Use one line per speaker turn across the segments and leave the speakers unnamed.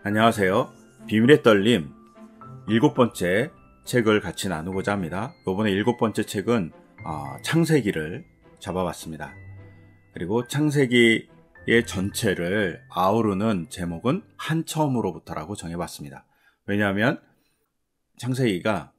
안녕하세요. 비밀의 떨림 7번째 책을 같이 나누고자 합니다. 이번에 7번째 책은 창세기를 잡아봤습니다. 그리고 창세기의 전체를 아우르는 제목은 한 처음으로부터라고 정해봤습니다. 왜냐하면 창세기가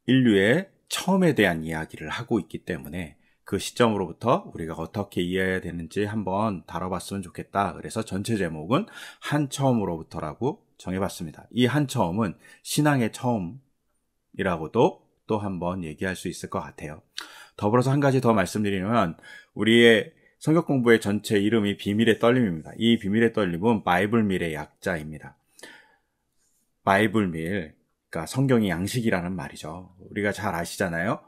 인류의 처음에 대한 이야기를 하고 있기 때문에 그 시점으로부터 우리가 어떻게 이해해야 되는지 한번 다뤄봤으면 좋겠다. 그래서 전체 제목은 한 처음으로부터라고 정해봤습니다. 이 한 처음은 신앙의 처음이라고도 또 한번 얘기할 수 있을 것 같아요. 더불어서 한 가지 더 말씀드리면 우리의 성경 공부의 전체 이름이 비밀의 떨림입니다. 이 비밀의 떨림은 바이블밀의 약자입니다. 바이블밀, 그러니까 성경이 양식이라는 말이죠. 우리가 잘 아시잖아요.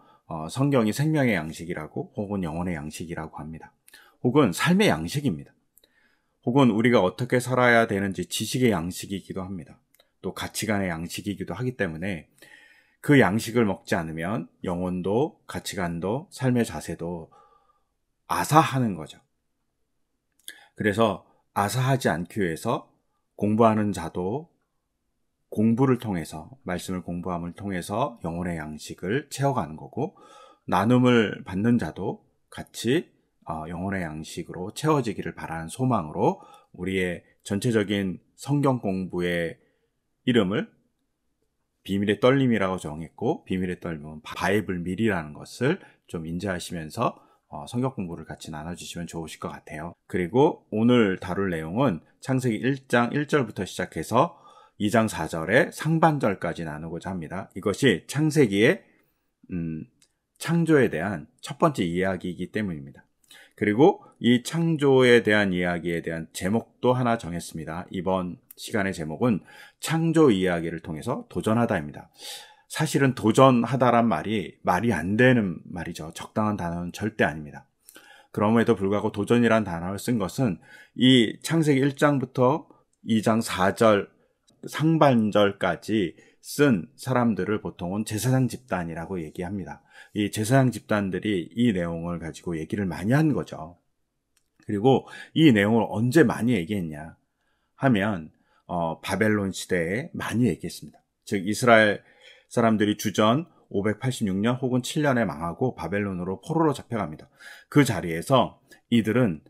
성경이 생명의 양식이라고 혹은 영혼의 양식이라고 합니다. 혹은 삶의 양식입니다. 혹은 우리가 어떻게 살아야 되는지 지식의 양식이기도 합니다. 또 가치관의 양식이기도 하기 때문에 그 양식을 먹지 않으면 영혼도 가치관도 삶의 자세도 아사하는 거죠. 그래서 아사하지 않기 위해서 공부하는 자도 공부를 통해서, 말씀을 공부함을 통해서 영혼의 양식을 채워가는 거고, 나눔을 받는 자도 같이 영혼의 양식으로 채워지기를 바라는 소망으로 우리의 전체적인 성경 공부의 이름을 비밀의 떨림이라고 정했고, 비밀의 떨림은 바이블밀이라는 것을 좀 인지하시면서 성경 공부를 같이 나눠주시면 좋으실 것 같아요. 그리고 오늘 다룰 내용은 창세기 1장 1절부터 시작해서 2장 4절에 상반절까지 나누고자 합니다. 이것이 창세기의 창조에 대한 첫 번째 이야기이기 때문입니다. 그리고 이 창조에 대한 이야기에 대한 제목도 하나 정했습니다. 이번 시간의 제목은 창조 이야기를 통해서 도전하다입니다. 사실은 도전하다란 말이 안 되는 말이죠. 적당한 단어는 절대 아닙니다. 그럼에도 불구하고 도전이란 단어를 쓴 것은 이 창세기 1장부터 2장 4절 상반절까지 쓴 사람들을 보통은 제사장 집단이라고 얘기합니다. 이 제사장 집단들이 이 내용을 가지고 얘기를 많이 한 거죠. 그리고 이 내용을 언제 많이 얘기했냐 하면 바벨론 시대에 많이 얘기했습니다. 즉 이스라엘 사람들이 주전 586년 혹은 7년에 망하고 바벨론으로 포로로 잡혀갑니다. 그 자리에서 이들은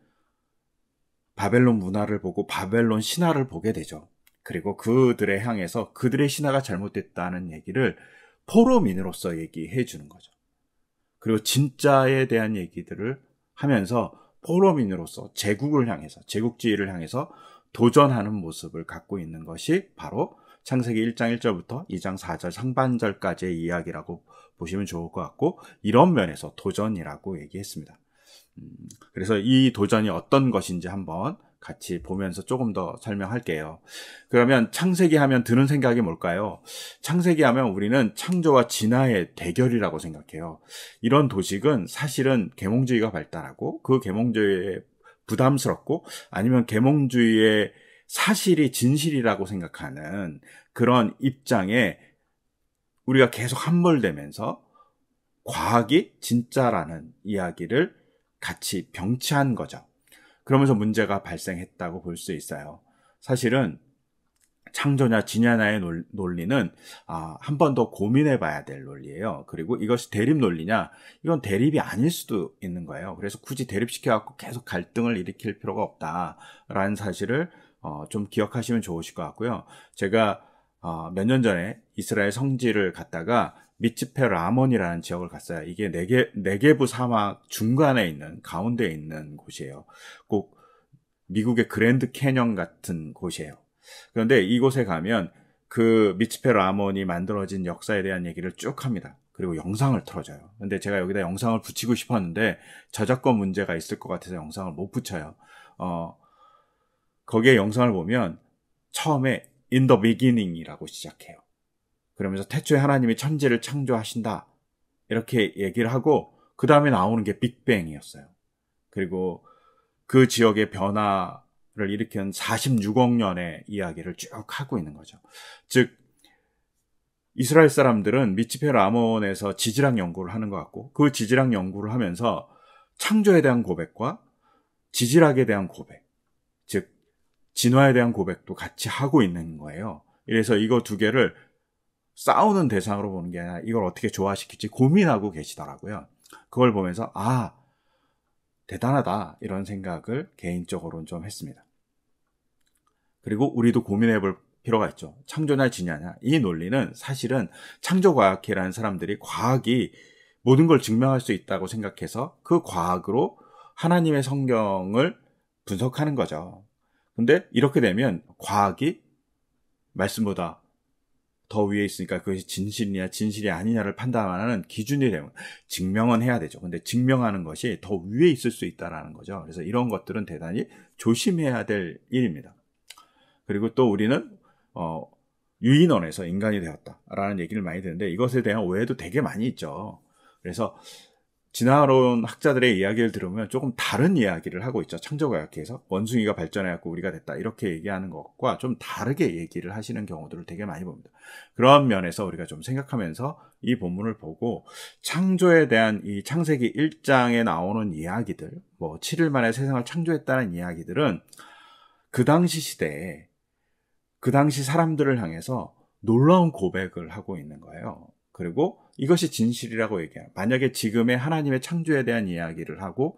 바벨론 문화를 보고 바벨론 신화를 보게 되죠. 그리고 그들에 향해서 그들의 신화가 잘못됐다는 얘기를 포로민으로서 얘기해 주는 거죠. 그리고 진짜에 대한 얘기들을 하면서 포로민으로서 제국을 향해서, 제국주의를 향해서 도전하는 모습을 갖고 있는 것이 바로 창세기 1장 1절부터 2장 4절 상반절까지의 이야기라고 보시면 좋을 것 같고, 이런 면에서 도전이라고 얘기했습니다. 그래서 이 도전이 어떤 것인지 한번 같이 보면서 조금 더 설명할게요. 그러면 창세기 하면 드는 생각이 뭘까요? 창세기 하면 우리는 창조와 진화의 대결이라고 생각해요. 이런 도식은 사실은 계몽주의가 발달하고 그 계몽주의에 부담스럽고 아니면 계몽주의의 사실이 진실이라고 생각하는 그런 입장에 우리가 계속 함몰되면서 과학이 진짜라는 이야기를 같이 병치한 거죠. 그러면서 문제가 발생했다고 볼 수 있어요. 사실은 창조냐 진화냐의 논리는 한 번 더 고민해 봐야 될 논리예요. 그리고 이것이 대립 논리냐? 이건 대립이 아닐 수도 있는 거예요. 그래서 굳이 대립시켜갖고 계속 갈등을 일으킬 필요가 없다라는 사실을 좀 기억하시면 좋으실 것 같고요. 제가 몇 년 전에 이스라엘 성지를 갔다가 미츠페 라몬이라는 지역을 갔어요. 이게 네게부 사막 중간에 있는, 가운데에 있는 곳이에요. 꼭 미국의 그랜드 캐년 같은 곳이에요. 그런데 이곳에 가면 그 미츠페 라몬이 만들어진 역사에 대한 얘기를 쭉 합니다. 그리고 영상을 틀어줘요. 근데 제가 여기다 영상을 붙이고 싶었는데 저작권 문제가 있을 것 같아서 영상을 못 붙여요. 거기에 영상을 보면 처음에 In the beginning이라고 시작해요. 그러면서 태초에 하나님이 천지를 창조하신다 이렇게 얘기를 하고 그 다음에 나오는 게 빅뱅이었어요. 그리고 그 지역의 변화를 일으킨 46억 년의 이야기를 쭉 하고 있는 거죠. 즉 이스라엘 사람들은 미츠페 라몬에서 지질학 연구를 하는 것 같고 그 지질학 연구를 하면서 창조에 대한 고백과 지질학에 대한 고백, 즉 진화에 대한 고백도 같이 하고 있는 거예요. 그래서 이거 두 개를 싸우는 대상으로 보는 게 아니라 이걸 어떻게 조화시킬지 고민하고 계시더라고요. 그걸 보면서 대단하다 이런 생각을 개인적으로는 좀 했습니다. 그리고 우리도 고민해 볼 필요가 있죠. 창조냐 진화냐. 이 논리는 사실은 창조과학회라는 사람들이 과학이 모든 걸 증명할 수 있다고 생각해서 그 과학으로 하나님의 성경을 분석하는 거죠. 근데 이렇게 되면 과학이 말씀보다 더 위에 있으니까 그것이 진실이냐 진실이 아니냐를 판단하는 기준이 되면 증명은 해야 되죠. 근데 증명하는 것이 더 위에 있을 수 있다는 거죠. 그래서 이런 것들은 대단히 조심해야 될 일입니다. 그리고 또 우리는 유인원에서 인간이 되었다라는 얘기를 많이 듣는데 이것에 대한 오해도 되게 많이 있죠. 그래서 진화론 학자들의 이야기를 들으면 조금 다른 이야기를 하고 있죠. 창조과학회에서 원숭이가 발전해갖고 우리가 됐다 이렇게 얘기하는 것과 좀 다르게 얘기를 하시는 경우들을 되게 많이 봅니다. 그런 면에서 우리가 좀 생각하면서 이 본문을 보고 창조에 대한 이 창세기 1장에 나오는 이야기들, 7일 만에 세상을 창조했다는 이야기들은 그 당시 시대에 그 당시 사람들을 향해서 놀라운 고백을 하고 있는 거예요. 그리고 이것이 진실이라고 얘기해요. 만약에 지금의 하나님의 창조에 대한 이야기를 하고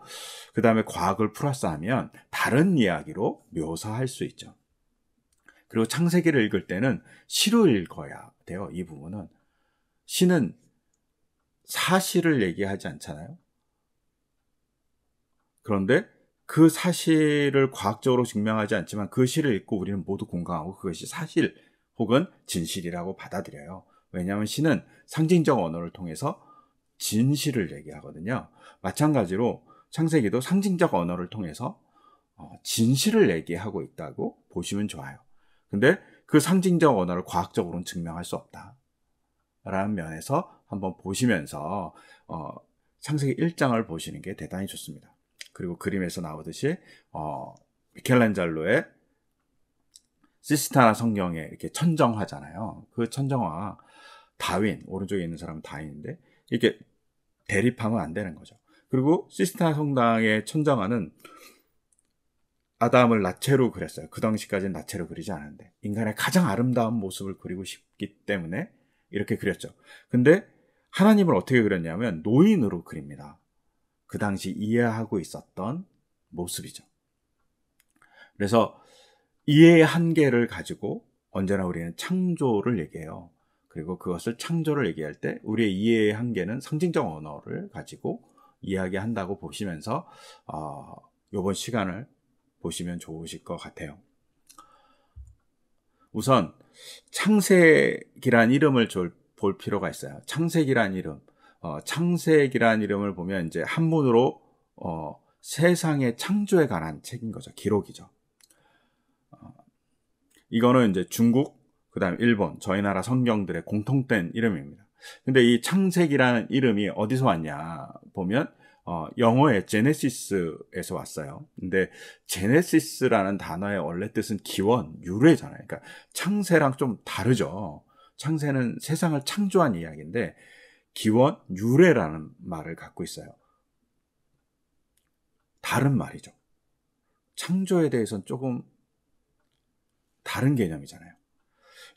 그 다음에 과학을 플러스하면 다른 이야기로 묘사할 수 있죠. 그리고 창세기를 읽을 때는 시로 읽어야 돼요. 이 부분은. 시는 사실을 얘기하지 않잖아요. 그런데 그 사실을 과학적으로 증명하지 않지만 그 시를 읽고 우리는 모두 공감하고 그것이 사실 혹은 진실이라고 받아들여요. 왜냐하면 시는 상징적 언어를 통해서 진실을 얘기하거든요. 마찬가지로 창세기도 상징적 언어를 통해서 진실을 얘기하고 있다고 보시면 좋아요. 근데 그 상징적 언어를 과학적으로는 증명할 수 없다라는 면에서 한번 보시면서 창세기 1장을 보시는 게 대단히 좋습니다. 그리고 그림에서 나오듯이 미켈란젤로의 시스타나 성경에 이렇게 천정화잖아요. 그 천정화 다윈, 오른쪽에 있는 사람은 다윈인데 이렇게 대립하면 안 되는 거죠. 그리고 시스타나 성당의 천정화는 아담을 나체로 그렸어요. 그 당시까지는 나체로 그리지 않았는데 인간의 가장 아름다운 모습을 그리고 싶기 때문에 이렇게 그렸죠. 근데 하나님을 어떻게 그렸냐면 노인으로 그립니다. 그 당시 이해하고 있었던 모습이죠. 그래서 이해의 한계를 가지고 언제나 우리는 창조를 얘기해요. 그리고 그것을 창조를 얘기할 때 우리의 이해의 한계는 상징적 언어를 가지고 이야기한다고 보시면서 이번 시간을 보시면 좋으실 것 같아요. 우선 창세기란 이름을 볼 필요가 있어요. 창세기란 이름. 창세기란 이름을 보면 이제 한문으로 세상의 창조에 관한 책인 거죠. 기록이죠. 이거는 이제 중국, 그다음 일본, 저희 나라 성경들의 공통된 이름입니다. 근데 이 창세기라는 이름이 어디서 왔냐 보면 영어의 제네시스에서 왔어요. 근데 제네시스라는 단어의 원래 뜻은 기원, 유래잖아요. 그러니까 창세랑 좀 다르죠. 창세는 세상을 창조한 이야기인데 기원, 유래라는 말을 갖고 있어요. 다른 말이죠. 창조에 대해서는 조금 다른 개념이잖아요.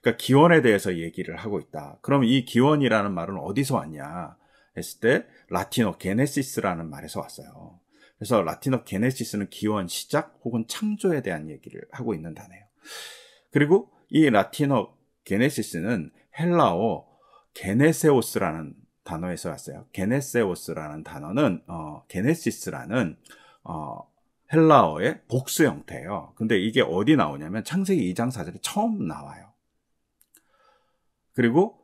그러니까 기원에 대해서 얘기를 하고 있다. 그럼 이 기원이라는 말은 어디서 왔냐 했을 때 라틴어 게네시스라는 말에서 왔어요. 그래서 라틴어 게네시스는 기원, 시작 혹은 창조에 대한 얘기를 하고 있는 단어예요. 그리고 이 라틴어 게네시스는 헬라어 게네세오스라는 단어에서 왔어요. 게네세오스라는 단어는 게네시스라는 헬라어의 복수 형태예요. 근데 이게 어디 나오냐면 창세기 2장 4절에 처음 나와요. 그리고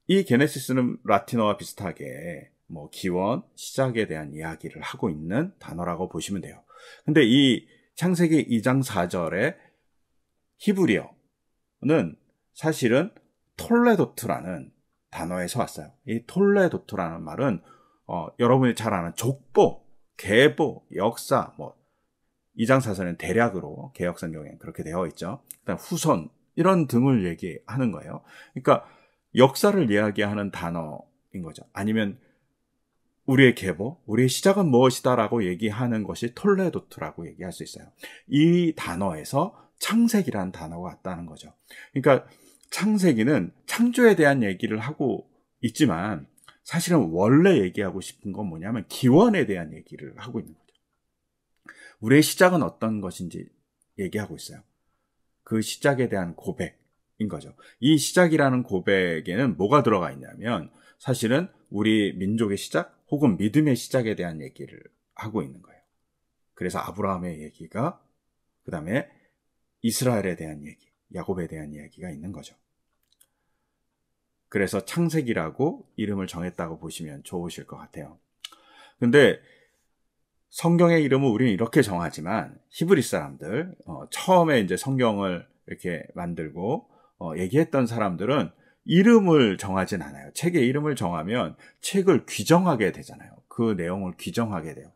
이 게네시스는 라틴어와 비슷하게 기원, 시작에 대한 이야기를 하고 있는 단어라고 보시면 돼요. 근데 이 창세기 2장 4절의 히브리어는 사실은 톨레도트라는 단어에서 왔어요. 이 톨레도트라는 말은 여러분이 잘 아는 족보, 계보, 역사, 2장 4절은 대략으로 개역성경에 그렇게 되어 있죠. 그다음 후손 이런 등을 얘기하는 거예요. 그러니까 역사를 이야기하는 단어인 거죠. 아니면 우리의 계보, 우리의 시작은 무엇이다라고 얘기하는 것이 톨레도트라고 얘기할 수 있어요. 이 단어에서 창세기라는 단어가 왔다는 거죠. 그러니까 창세기는 창조에 대한 얘기를 하고 있지만 사실은 원래 얘기하고 싶은 건 뭐냐면 기원에 대한 얘기를 하고 있는 거죠. 우리의 시작은 어떤 것인지 얘기하고 있어요. 그 시작에 대한 고백인 거죠. 이 시작이라는 고백에는 뭐가 들어가 있냐면 사실은 우리 민족의 시작 혹은 믿음의 시작에 대한 얘기를 하고 있는 거예요. 그래서 아브라함의 얘기가, 그 다음에 이스라엘에 대한 얘기, 야곱에 대한 이야기가 있는 거죠. 그래서 창세기라고 이름을 정했다고 보시면 좋으실 것 같아요. 근데 성경의 이름은 우리는 이렇게 정하지만 히브리 사람들, 처음에 이제 성경을 이렇게 만들고 얘기했던 사람들은 이름을 정하진 않아요. 책의 이름을 정하면 책을 규정하게 되잖아요. 그 내용을 규정하게 돼요.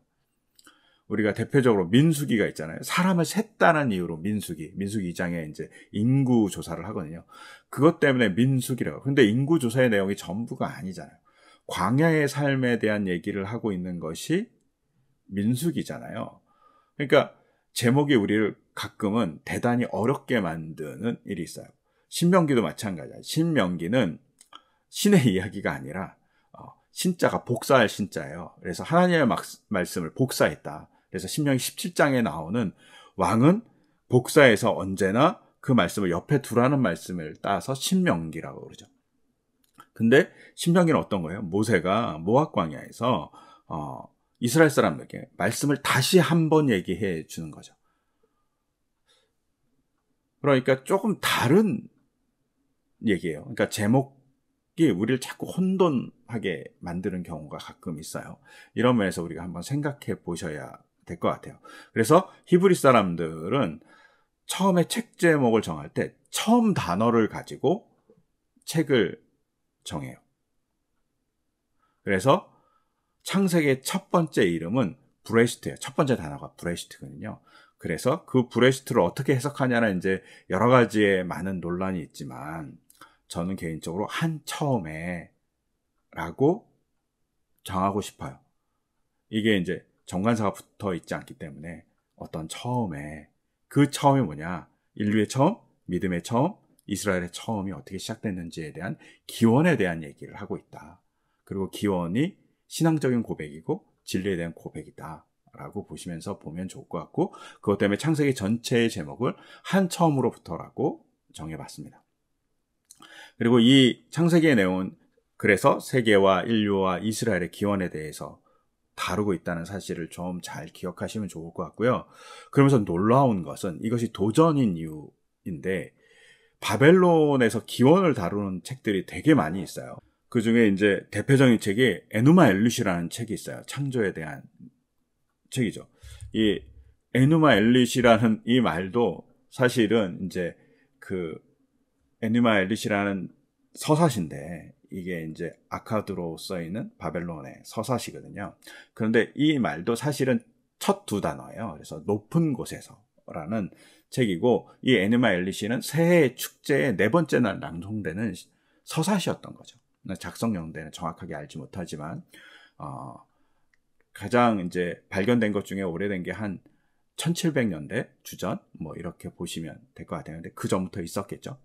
우리가 대표적으로 민수기가 있잖아요. 사람을 셌다는 이유로 민수기 2장에 이제 인구 조사를 하거든요. 그것 때문에 민수기라고. 근데 인구 조사의 내용이 전부가 아니잖아요. 광야의 삶에 대한 얘기를 하고 있는 것이 민수기잖아요. 그러니까 제목이 우리를 가끔은 대단히 어렵게 만드는 일이 있어요. 신명기도 마찬가지예요. 신명기는 신의 이야기가 아니라 신자가 복사할 신자예요. 그래서 하나님의 말씀을 복사했다. 그래서 신명기 17장에 나오는 왕은 복사해서 언제나 그 말씀을 옆에 두라는 말씀을 따서 신명기라고 그러죠. 근데 신명기는 어떤 거예요? 모세가 모압 광야에서 이스라엘 사람들에게 말씀을 다시 한번 얘기해 주는 거죠. 그러니까 조금 다른 얘기예요. 그러니까 제목이 우리를 자꾸 혼돈하게 만드는 경우가 가끔 있어요. 이런 면에서 우리가 한번 생각해 보셔야 될 것 같아요. 그래서 히브리 사람들은 처음에 책 제목을 정할 때 처음 단어를 가지고 책을 정해요. 그래서 창세기의 첫 번째 이름은 브레시트예요. 첫 번째 단어가 브레시트거든요. 그래서 그 브레시트를 어떻게 해석하냐는 이제 여러 가지의 많은 논란이 있지만 저는 개인적으로 한 처음에 라고 정하고 싶어요. 이게 이제 정관사가 붙어 있지 않기 때문에 어떤 처음에, 그 처음이 뭐냐? 인류의 처음, 믿음의 처음, 이스라엘의 처음이 어떻게 시작됐는지에 대한 기원에 대한 얘기를 하고 있다. 그리고 기원이 신앙적인 고백이고 진리에 대한 고백이다 라고 보시면서 보면 좋을 것 같고, 그것 때문에 창세기 전체의 제목을 한 처음으로부터라고 정해봤습니다. 그리고 이 창세기의 내용은 그래서 세계와 인류와 이스라엘의 기원에 대해서 다루고 있다는 사실을 좀 잘 기억하시면 좋을 것 같고요. 그러면서 놀라운 것은 이것이 도전인 이유인데, 바벨론에서 기원을 다루는 책들이 되게 많이 있어요. 그 중에 이제 대표적인 책이 에누마 엘리시라는 책이 있어요. 창조에 대한 책이죠. 이 에누마 엘리시라는 이 말도 사실은 이제 그 에누마 엘리시라는 서사시인데, 이게 이제 아카드로 써 있는 바벨론의 서사시거든요. 그런데 이 말도 사실은 첫 두 단어예요. 그래서 높은 곳에서라는 책이고, 이 에누마 엘리시는 새해 축제의 네 번째 날 낭송되는 서사시였던 거죠. 작성 연대는 정확하게 알지 못하지만 가장 이제 발견된 것 중에 오래된 게 한 1700년대 주전 뭐 이렇게 보시면 될 것 같아요. 근데 그 전부터 있었겠죠.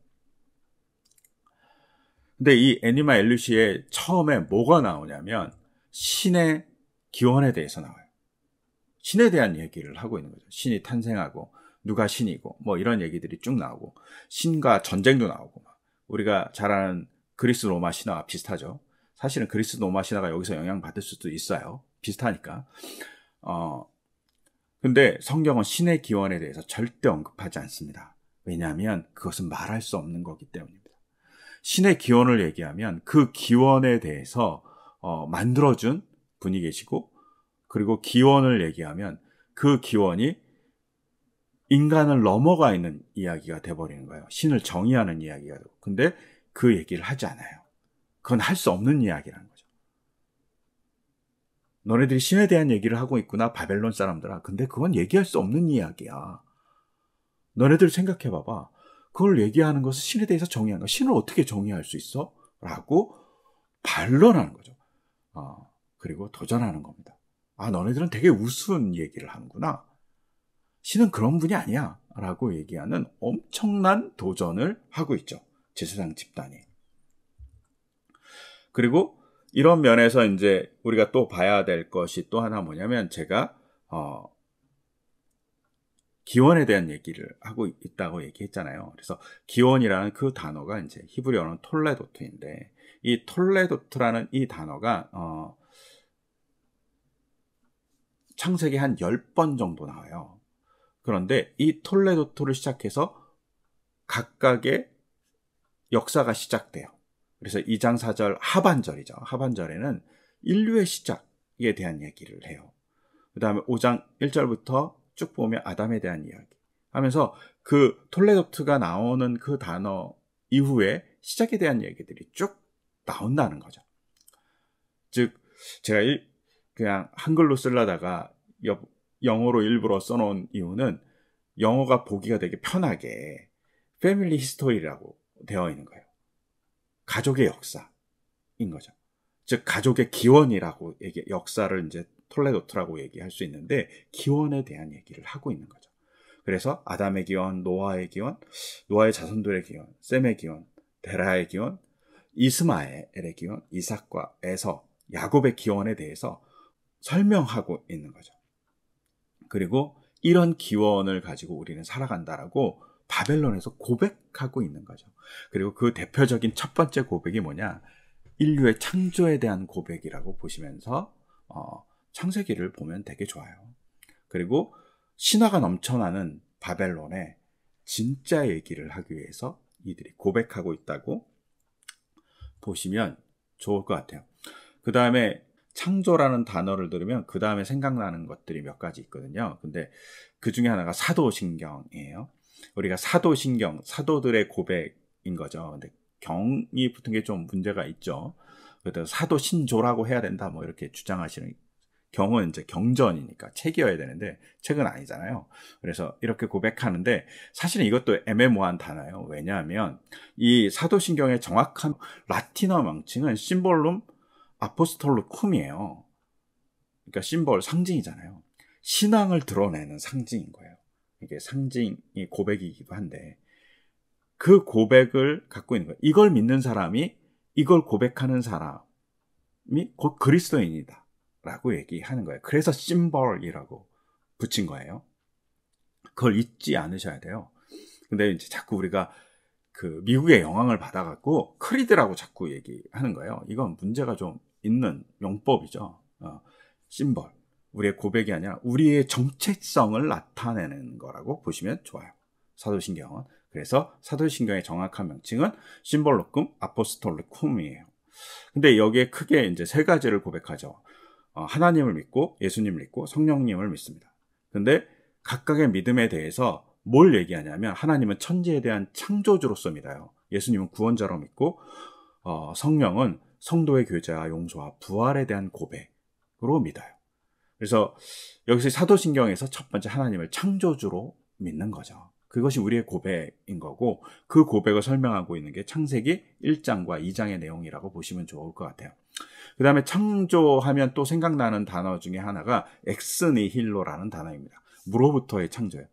근데 이 에니마 엘리시의 처음에 뭐가 나오냐면 신의 기원에 대해서 나와요. 신에 대한 얘기를 하고 있는 거죠. 신이 탄생하고 누가 신이고 뭐 이런 얘기들이 쭉 나오고, 신과 전쟁도 나오고, 우리가 잘 아는 그리스 로마 신화와 비슷하죠. 사실은 그리스 로마 신화가 여기서 영향받을 수도 있어요. 비슷하니까. 근데 성경은 신의 기원에 대해서 절대 언급하지 않습니다. 왜냐하면 그것은 말할 수 없는 거기 때문입니다. 신의 기원을 얘기하면 그 기원에 대해서 만들어준 분이 계시고, 그리고 기원을 얘기하면 그 기원이 인간을 넘어가 있는 이야기가 돼버리는 거예요. 신을 정의하는 이야기가 되고. 근데 그 얘기를 하지 않아요. 그건 할 수 없는 이야기라는 거죠. 너네들이 신에 대한 얘기를 하고 있구나, 바벨론 사람들아. 근데 그건 얘기할 수 없는 이야기야. 너네들 생각해봐봐. 그걸 얘기하는 것은 신에 대해서 정의하는 거야. 신을 어떻게 정의할 수 있어? 라고 반론하는 거죠. 그리고 도전하는 겁니다. 너네들은 되게 우스운 얘기를 하는구나. 신은 그런 분이 아니야 라고 얘기하는 엄청난 도전을 하고 있죠. 제사장 집단이. 그리고 이런 면에서 이제 우리가 또 봐야 될 것이 또 하나 뭐냐면, 제가 기원에 대한 얘기를 하고 있다고 얘기했잖아요. 그래서 기원이라는 그 단어가 이제 히브리어는 톨레도트인데, 이 톨레도트라는 이 단어가 창세기 한 10번 정도 나와요. 그런데 이 톨레도트를 시작해서 각각의 역사가 시작돼요. 그래서 2장 4절 하반절이죠. 하반절에는 인류의 시작에 대한 얘기를 해요. 그 다음에 5장 1절부터 쭉 보면 아담에 대한 이야기 하면서 그 톨레도트가 나오는 그 단어 이후에 시작에 대한 얘기들이 쭉 나온다는 거죠. 즉 제가 그냥 한글로 쓰려다가 영어로 일부러 써놓은 이유는 영어가 보기가 되게 편하게 패밀리 히스토리라고 되어 있는 거예요. 가족의 역사인 거죠. 즉 가족의 기원이라고 역사를 이제 톨레도트라고 얘기할 수 있는데, 기원에 대한 얘기를 하고 있는 거죠. 그래서 아담의 기원, 노아의 기원, 노아의 자손들의 기원, 셈의 기원, 데라의 기원, 이스마엘의 기원, 이삭과 에서, 야곱의 기원에 대해서 설명하고 있는 거죠. 그리고 이런 기원을 가지고 우리는 살아간다라고 바벨론에서 고백하고 있는 거죠. 그리고 그 대표적인 첫 번째 고백이 뭐냐? 인류의 창조에 대한 고백이라고 보시면서 창세기를 보면 되게 좋아요. 그리고 신화가 넘쳐나는 바벨론의 진짜 얘기를 하기 위해서 이들이 고백하고 있다고 보시면 좋을 것 같아요. 그 다음에 창조라는 단어를 들으면 그 다음에 생각나는 것들이 몇 가지 있거든요. 근데 그 중에 하나가 사도신경이에요. 우리가 사도신경, 사도들의 고백인 거죠. 근데 경이 붙은 게 좀 문제가 있죠. 그래서 사도신조라고 해야 된다, 뭐 이렇게 주장하시는, 경은 이제 경전이니까 책이어야 되는데 책은 아니잖아요. 그래서 이렇게 고백하는데 사실은 이것도 애매모호한 단어예요. 왜냐하면 이 사도신경의 정확한 라틴어 명칭은 심볼룸 아포스톨리쿰이에요. 그러니까 심볼, 상징이잖아요. 신앙을 드러내는 상징인 거예요. 이게 상징이 고백이기도 한데, 그 고백을 갖고 있는 거예요. 이걸 믿는 사람이, 이걸 고백하는 사람이 곧 그리스도인이다 라고 얘기하는 거예요. 그래서 심볼이라고 붙인 거예요. 그걸 잊지 않으셔야 돼요. 근데 이제 자꾸 우리가 그 미국의 영향을 받아갖고 크리드라고 자꾸 얘기하는 거예요. 이건 문제가 좀 있는 용법이죠. 심볼. 우리의 고백이 아니라 우리의 정체성을 나타내는 거라고 보시면 좋아요. 사도신경은. 그래서 사도신경의 정확한 명칭은 심볼로쿰 아포스톨리쿰이에요. 근데 여기에 크게 이제 세 가지를 고백하죠. 하나님을 믿고, 예수님을 믿고, 성령님을 믿습니다. 근데 각각의 믿음에 대해서 뭘 얘기하냐면, 하나님은 천지에 대한 창조주로서 믿어요. 예수님은 구원자로 믿고, 성령은 성도의 교제와 용서와 부활에 대한 고백으로 믿어요. 그래서 여기서 사도신경에서 첫 번째 하나님을 창조주로 믿는 거죠. 그것이 우리의 고백인 거고, 그 고백을 설명하고 있는 게 창세기 1장과 2장의 내용이라고 보시면 좋을 것 같아요. 그 다음에 창조하면 또 생각나는 단어 중에 하나가 엑스니힐로라는 단어입니다. 무로부터의 창조예요.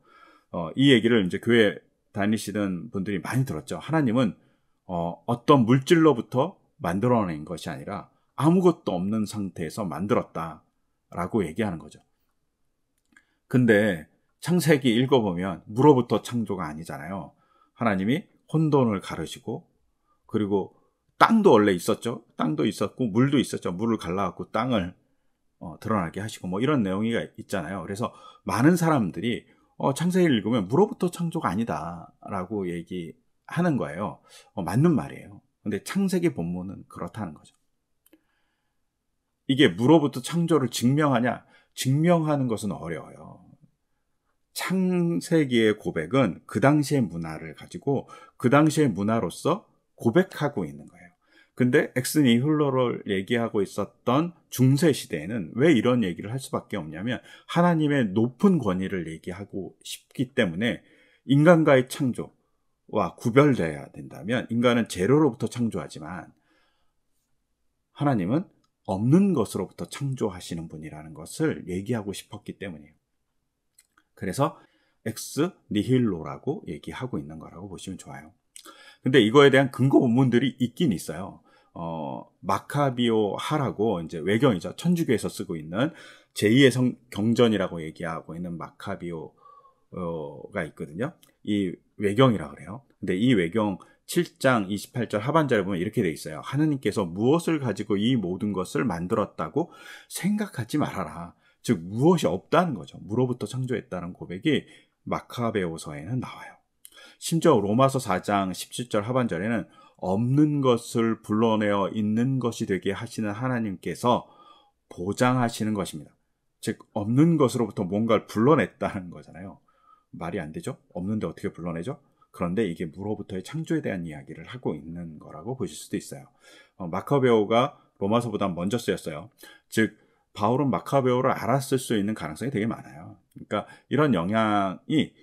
이 얘기를 이제 교회 다니시던 분들이 많이 들었죠. 하나님은 어떤 물질로부터 만들어낸 것이 아니라 아무것도 없는 상태에서 만들었다라고 얘기하는 거죠. 근데 창세기 읽어보면 무로부터 창조가 아니잖아요. 하나님이 혼돈을 가르시고, 그리고 땅도 원래 있었죠. 땅도 있었고 물도 있었죠. 물을 갈라갖고 땅을 드러나게 하시고, 뭐 이런 내용이 있잖아요. 그래서 많은 사람들이 창세기를 읽으면 무로부터 창조가 아니다라고 얘기하는 거예요. 맞는 말이에요. 근데 창세기 본문은 그렇다는 거죠. 이게 무로부터 창조를 증명하냐? 증명하는 것은 어려워요. 창세기의 고백은 그 당시의 문화를 가지고 그 당시의 문화로서 고백하고 있는 거예요. 근데 엑스니힐로를 얘기하고 있었던 중세 시대에는 왜 이런 얘기를 할 수밖에 없냐면, 하나님의 높은 권위를 얘기하고 싶기 때문에 인간과의 창조와 구별되어야 된다면, 인간은 재료로부터 창조하지만 하나님은 없는 것으로부터 창조하시는 분이라는 것을 얘기하고 싶었기 때문이에요. 그래서 엑스 니힐로라고 얘기하고 있는 거라고 보시면 좋아요. 근데 이거에 대한 근거 본문들이 있긴 있어요. 마카비오 하라고 이제 외경이죠. 천주교에서 쓰고 있는 제2의 경전이라고 얘기하고 있는 마카비오가 있거든요. 이 외경이라 그래요. 근데 이 외경 7장 28절 하반절에 보면 이렇게 돼 있어요. 하느님께서 무엇을 가지고 이 모든 것을 만들었다고 생각하지 말아라. 즉 무엇이 없다는 거죠. 무로부터 창조했다는 고백이 마카베오서에는 나와요. 심지어 로마서 4장 17절 하반절에는 없는 것을 불러내어 있는 것이 되게 하시는 하나님께서 보장하시는 것입니다. 즉 없는 것으로부터 뭔가를 불러냈다는 거잖아요. 말이 안 되죠? 없는데 어떻게 불러내죠? 그런데 이게 무로부터의 창조에 대한 이야기를 하고 있는 거라고 보실 수도 있어요. 마카베오가 로마서보다 먼저 쓰였어요. 즉 바울은 마카베오를 알았을 수 있는 가능성이 되게 많아요. 그러니까 이런 영향이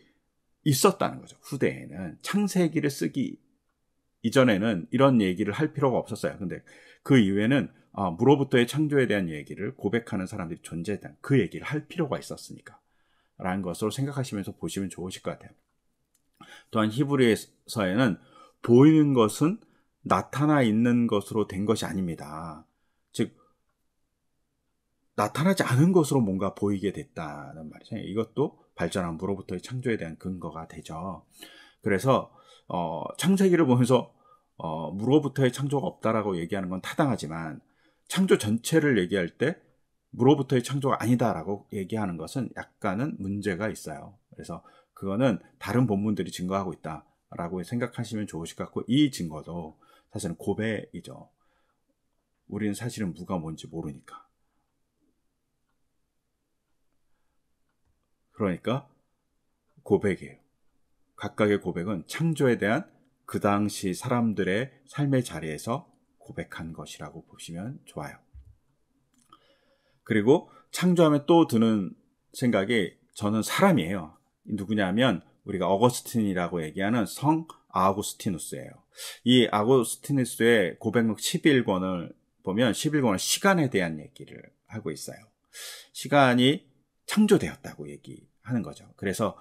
있었다는 거죠. 후대에는 창세기를 쓰기 이전에는 이런 얘기를 할 필요가 없었어요. 근데 그 이후에는 무로부터의 창조에 대한 얘기를 고백하는 사람들이 존재했다는 그 얘기를 할 필요가 있었으니까 라는 것으로 생각하시면서 보시면 좋으실 것 같아요. 또한 히브리서에는 보이는 것은 나타나 있는 것으로 된 것이 아닙니다. 즉 나타나지 않은 것으로 뭔가 보이게 됐다는 말이죠. 이것도 발전한 무로부터의 창조에 대한 근거가 되죠. 그래서 창세기를 보면서 무로부터의 창조가 없다라고 얘기하는 건 타당하지만 창조 전체를 얘기할 때 무로부터의 창조가 아니다라고 얘기하는 것은 약간은 문제가 있어요. 그래서 그거는 다른 본문들이 증거하고 있다라고 생각하시면 좋으실 것 같고 이 증거도 사실은 고백이죠. 우리는 사실은 무가 뭔지 모르니까. 그러니까 고백이에요. 각각의 고백은 창조에 대한 그 당시 사람들의 삶의 자리에서 고백한 것이라고 보시면 좋아요. 그리고 창조하면 또 드는 생각이 저는 사람이에요. 누구냐면 우리가 어거스틴이라고 얘기하는 성 아구스티누스예요. 이 아구스티누스의 고백록 11권을 보면 11권은 시간에 대한 얘기를 하고 있어요. 시간이 창조되었다고 얘기하는 거죠. 그래서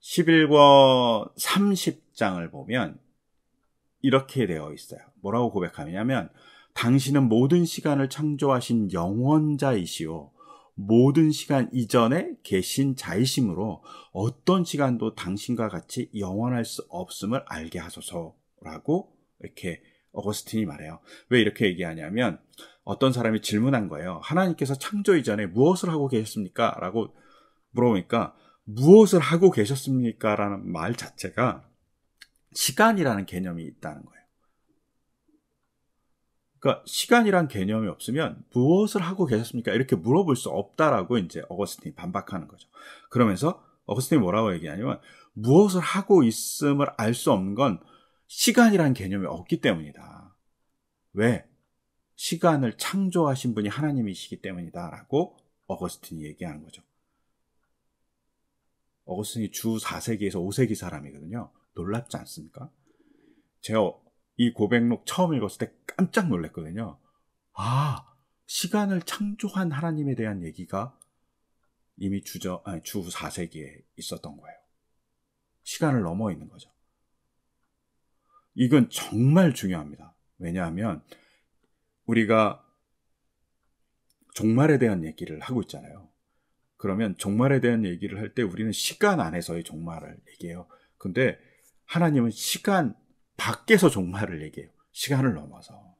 11권 30장을 보면 이렇게 되어 있어요. 뭐라고 고백하냐면 당신은 모든 시간을 창조하신 영원자이시오. 모든 시간 이전에 계신 자이심으로 어떤 시간도 당신과 같이 영원할 수 없음을 알게 하소서라고 이렇게 어거스틴이 말해요. 왜 이렇게 얘기하냐면 어떤 사람이 질문한 거예요. 하나님께서 창조 이전에 무엇을 하고 계셨습니까? 라고 물어보니까 무엇을 하고 계셨습니까? 라는 말 자체가 시간이라는 개념이 있다는 거예요. 그러니까 시간이란 개념이 없으면 무엇을 하고 계셨습니까? 이렇게 물어볼 수 없다라고 이제 어거스틴이 반박하는 거죠. 그러면서 어거스틴이 뭐라고 얘기하냐면 무엇을 하고 있음을 알 수 없는 건 시간이란 개념이 없기 때문이다. 왜? 시간을 창조하신 분이 하나님이시기 때문이다라고 어거스틴이 얘기하는 거죠. 어거스틴이 주 4세기에서 5세기 사람이거든요. 놀랍지 않습니까? 제가 이 고백록 처음 읽었을 때 깜짝 놀랐거든요. 시간을 창조한 하나님에 대한 얘기가 이미 주 4세기에 있었던 거예요. 시간을 넘어 있는 거죠. 이건 정말 중요합니다. 왜냐하면 우리가 종말에 대한 얘기를 하고 있잖아요. 그러면 종말에 대한 얘기를 할 때 우리는 시간 안에서의 종말을 얘기해요. 근데 하나님은 시간 밖에서 종말을 얘기해요. 시간을 넘어서.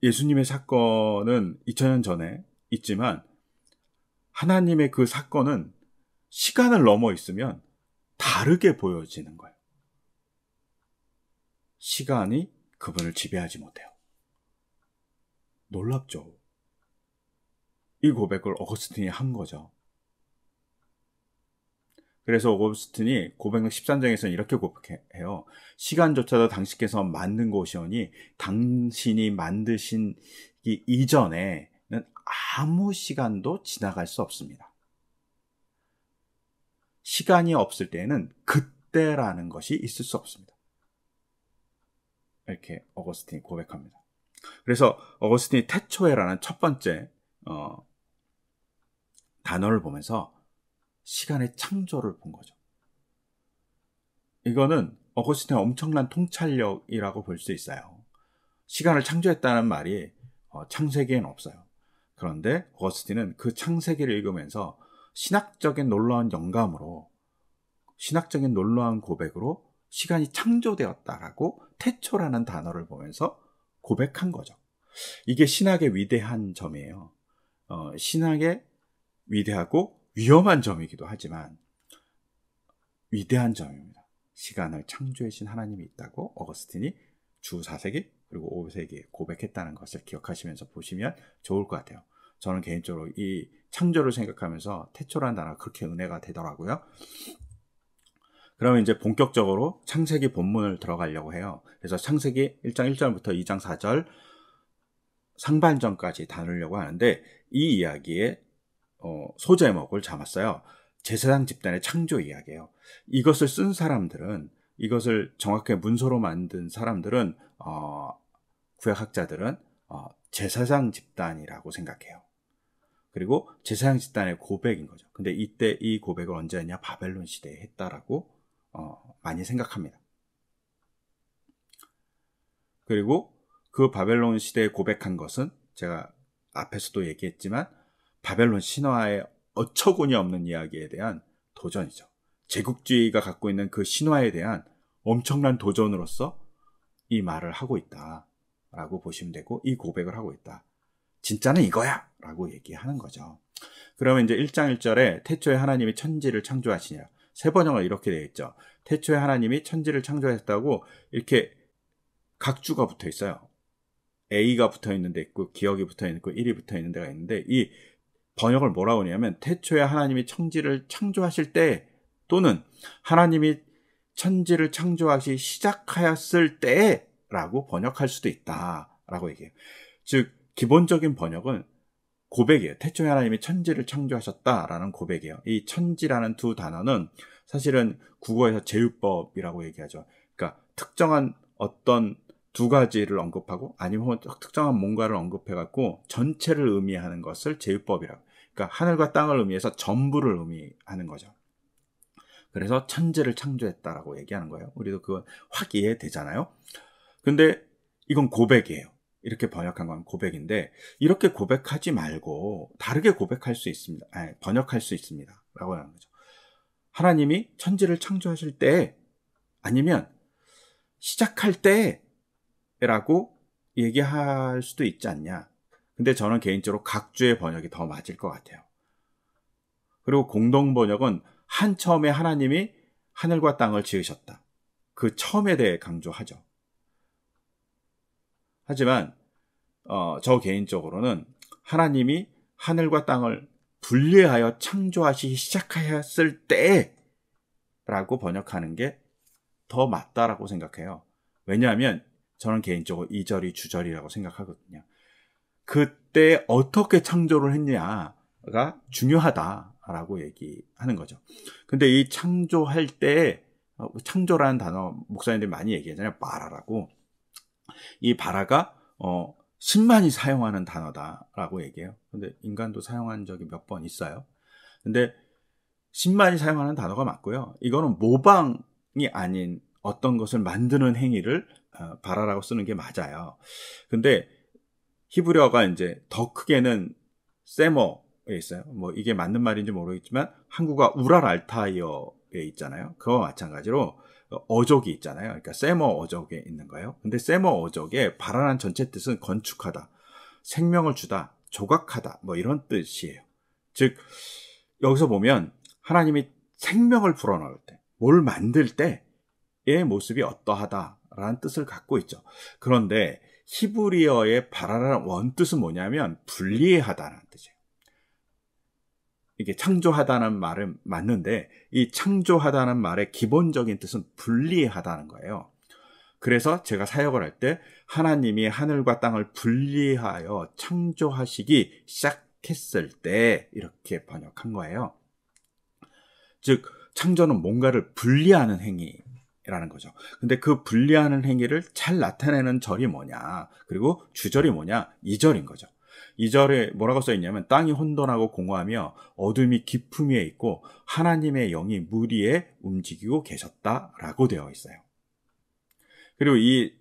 예수님의 사건은 2000년 전에 있지만 하나님의 그 사건은 시간을 넘어 있으면 다르게 보여지는 거예요. 시간이 그분을 지배하지 못해요. 놀랍죠? 이 고백을 어거스틴이 한 거죠. 그래서 어거스틴이 고백록 13장에서는 이렇게 고백해요. 시간조차도 당신께서 만든 것이오니 당신이 만드신 이전에는 아무 시간도 지나갈 수 없습니다. 시간이 없을 때에는 그때라는 것이 있을 수 없습니다. 이렇게 어거스틴이 고백합니다. 그래서 어거스틴이 태초에라는 첫 번째 단어를 보면서 시간의 창조를 본 거죠. 이거는 어거스틴의 엄청난 통찰력이라고 볼 수 있어요. 시간을 창조했다는 말이 창세기엔 없어요. 그런데 어거스틴은 그 창세기를 읽으면서 신학적인 놀라운 영감으로, 신학적인 놀라운 고백으로 시간이 창조되었다라고 태초라는 단어를 보면서 고백한 거죠. 이게 신학의 위대한 점이에요. 신학의 위대하고 위험한 점이기도 하지만 위대한 점입니다. 시간을 창조해신 하나님이 있다고 어거스틴이 주 4세기 그리고 5세기에 고백했다는 것을 기억하시면서 보시면 좋을 것 같아요. 저는 개인적으로 이 창조를 생각하면서 태초라는 단어가 그렇게 은혜가 되더라고요. 그러면 이제 본격적으로 창세기 본문을 들어가려고 해요. 그래서 창세기 1장 1절부터 2장 4절 상반전까지 다루려고 하는데, 이 이야기의 소제목을 잡았어요. 제사장 집단의 창조 이야기예요. 이것을 쓴 사람들은, 이것을 정확하게 문서로 만든 사람들은, 구약학자들은 제사장 집단이라고 생각해요. 그리고 제사장 집단의 고백인 거죠. 근데 이때 이 고백을 언제 했냐? 바벨론 시대에 했다라고 많이 생각합니다. 그리고 그 바벨론 시대에 고백한 것은 제가 앞에서도 얘기했지만 바벨론 신화의 어처구니 없는 이야기에 대한 도전이죠. 제국주의가 갖고 있는 그 신화에 대한 엄청난 도전으로서 이 말을 하고 있다라고 보시면 되고, 이 고백을 하고 있다. 진짜는 이거야! 라고 얘기하는 거죠. 그러면 이제 1장 1절에 태초에 하나님이 천지를 창조하시니라. 세 번역은 이렇게 되어 있죠. 태초에 하나님이 천지를 창조하셨다고 이렇게 각주가 붙어 있어요. A가 붙어 있는 데 있고, 기억이 붙어 있고, 1이 붙어 있는 데가 있는데, 이 번역을 뭐라고 하냐면, 태초에 하나님이 천지를 창조하실 때, 또는 하나님이 천지를 창조하시 시작하였을 때 라고 번역할 수도 있다라고 얘기해요. 즉 기본적인 번역은 고백이에요. 태초에 하나님이 천지를 창조하셨다라는 고백이에요. 이 천지라는 두 단어는 사실은 국어에서 제휴법이라고 얘기하죠. 그러니까 특정한 어떤 두 가지를 언급하고 아니면 특정한 뭔가를 언급해갖고 전체를 의미하는 것을 제휴법이라고. 그러니까 하늘과 땅을 의미해서 전부를 의미하는 거죠. 그래서 천지를 창조했다라고 얘기하는 거예요. 우리도 그건 확 이해되잖아요. 근데 이건 고백이에요. 이렇게 번역한 건 고백인데, 이렇게 고백하지 말고 다르게 고백할 수 있습니다. 번역할 수 있습니다. 라고 하는 거죠. 하나님이 천지를 창조하실 때, 아니면 시작할 때 라고 얘기할 수도 있지 않냐. 근데 저는 개인적으로 각주의 번역이 더 맞을 것 같아요. 그리고 공동 번역은 한 처음에 하나님이 하늘과 땅을 지으셨다. 그 처음에 대해 강조하죠. 하지만 저 개인적으로는 하나님이 하늘과 땅을 분리하여 창조하시기 시작하였을 때라고 번역하는 게 더 맞다라고 생각해요. 왜냐하면 저는 개인적으로 2절이 주절이라고 생각하거든요. 그때 어떻게 창조를 했냐가 중요하다라고 얘기하는 거죠. 근데 이 창조할 때, 창조라는 단어 목사님들이 많이 얘기하잖아요. 바라라고. 이 바라가 신만이 사용하는 단어다라고 얘기해요. 근데 인간도 사용한 적이 몇 번 있어요. 근데 신만이 사용하는 단어가 맞고요. 이거는 모방이 아닌 어떤 것을 만드는 행위를 바라라고 쓰는 게 맞아요. 근데 히브리어가 이제 더 크게는 세머에 있어요. 뭐 이게 맞는 말인지 모르겠지만 한국어 우랄 알타이어에 있잖아요. 그와 마찬가지로 어족이 있잖아요. 그러니까 세머 어족에 있는 거예요. 근데 세머 어족의 바라라는 전체 뜻은 건축하다, 생명을 주다, 조각하다, 뭐 이런 뜻이에요. 즉 여기서 보면 하나님이 생명을 불어넣을 때, 뭘 만들 때의 모습이 어떠하다라는 뜻을 갖고 있죠. 그런데 히브리어의 바라라는 원뜻은 뭐냐면 분리하다라는 뜻이에요. 이게 창조하다는 말은 맞는데 이 창조하다는 말의 기본적인 뜻은 분리하다는 거예요. 그래서 제가 사역을 할 때 하나님이 하늘과 땅을 분리하여 창조하시기 시작했을 때 이렇게 번역한 거예요. 즉 창조는 뭔가를 분리하는 행위라는 거죠. 근데 그 분리하는 행위를 잘 나타내는 절이 뭐냐, 그리고 주절이 뭐냐, 2절인 거죠. 2절에 뭐라고 써 있냐면 땅이 혼돈하고 공허하며 어둠이 깊음 위에 있고 하나님의 영이 물 위에 움직이고 계셨다라고 되어 있어요. 그리고 이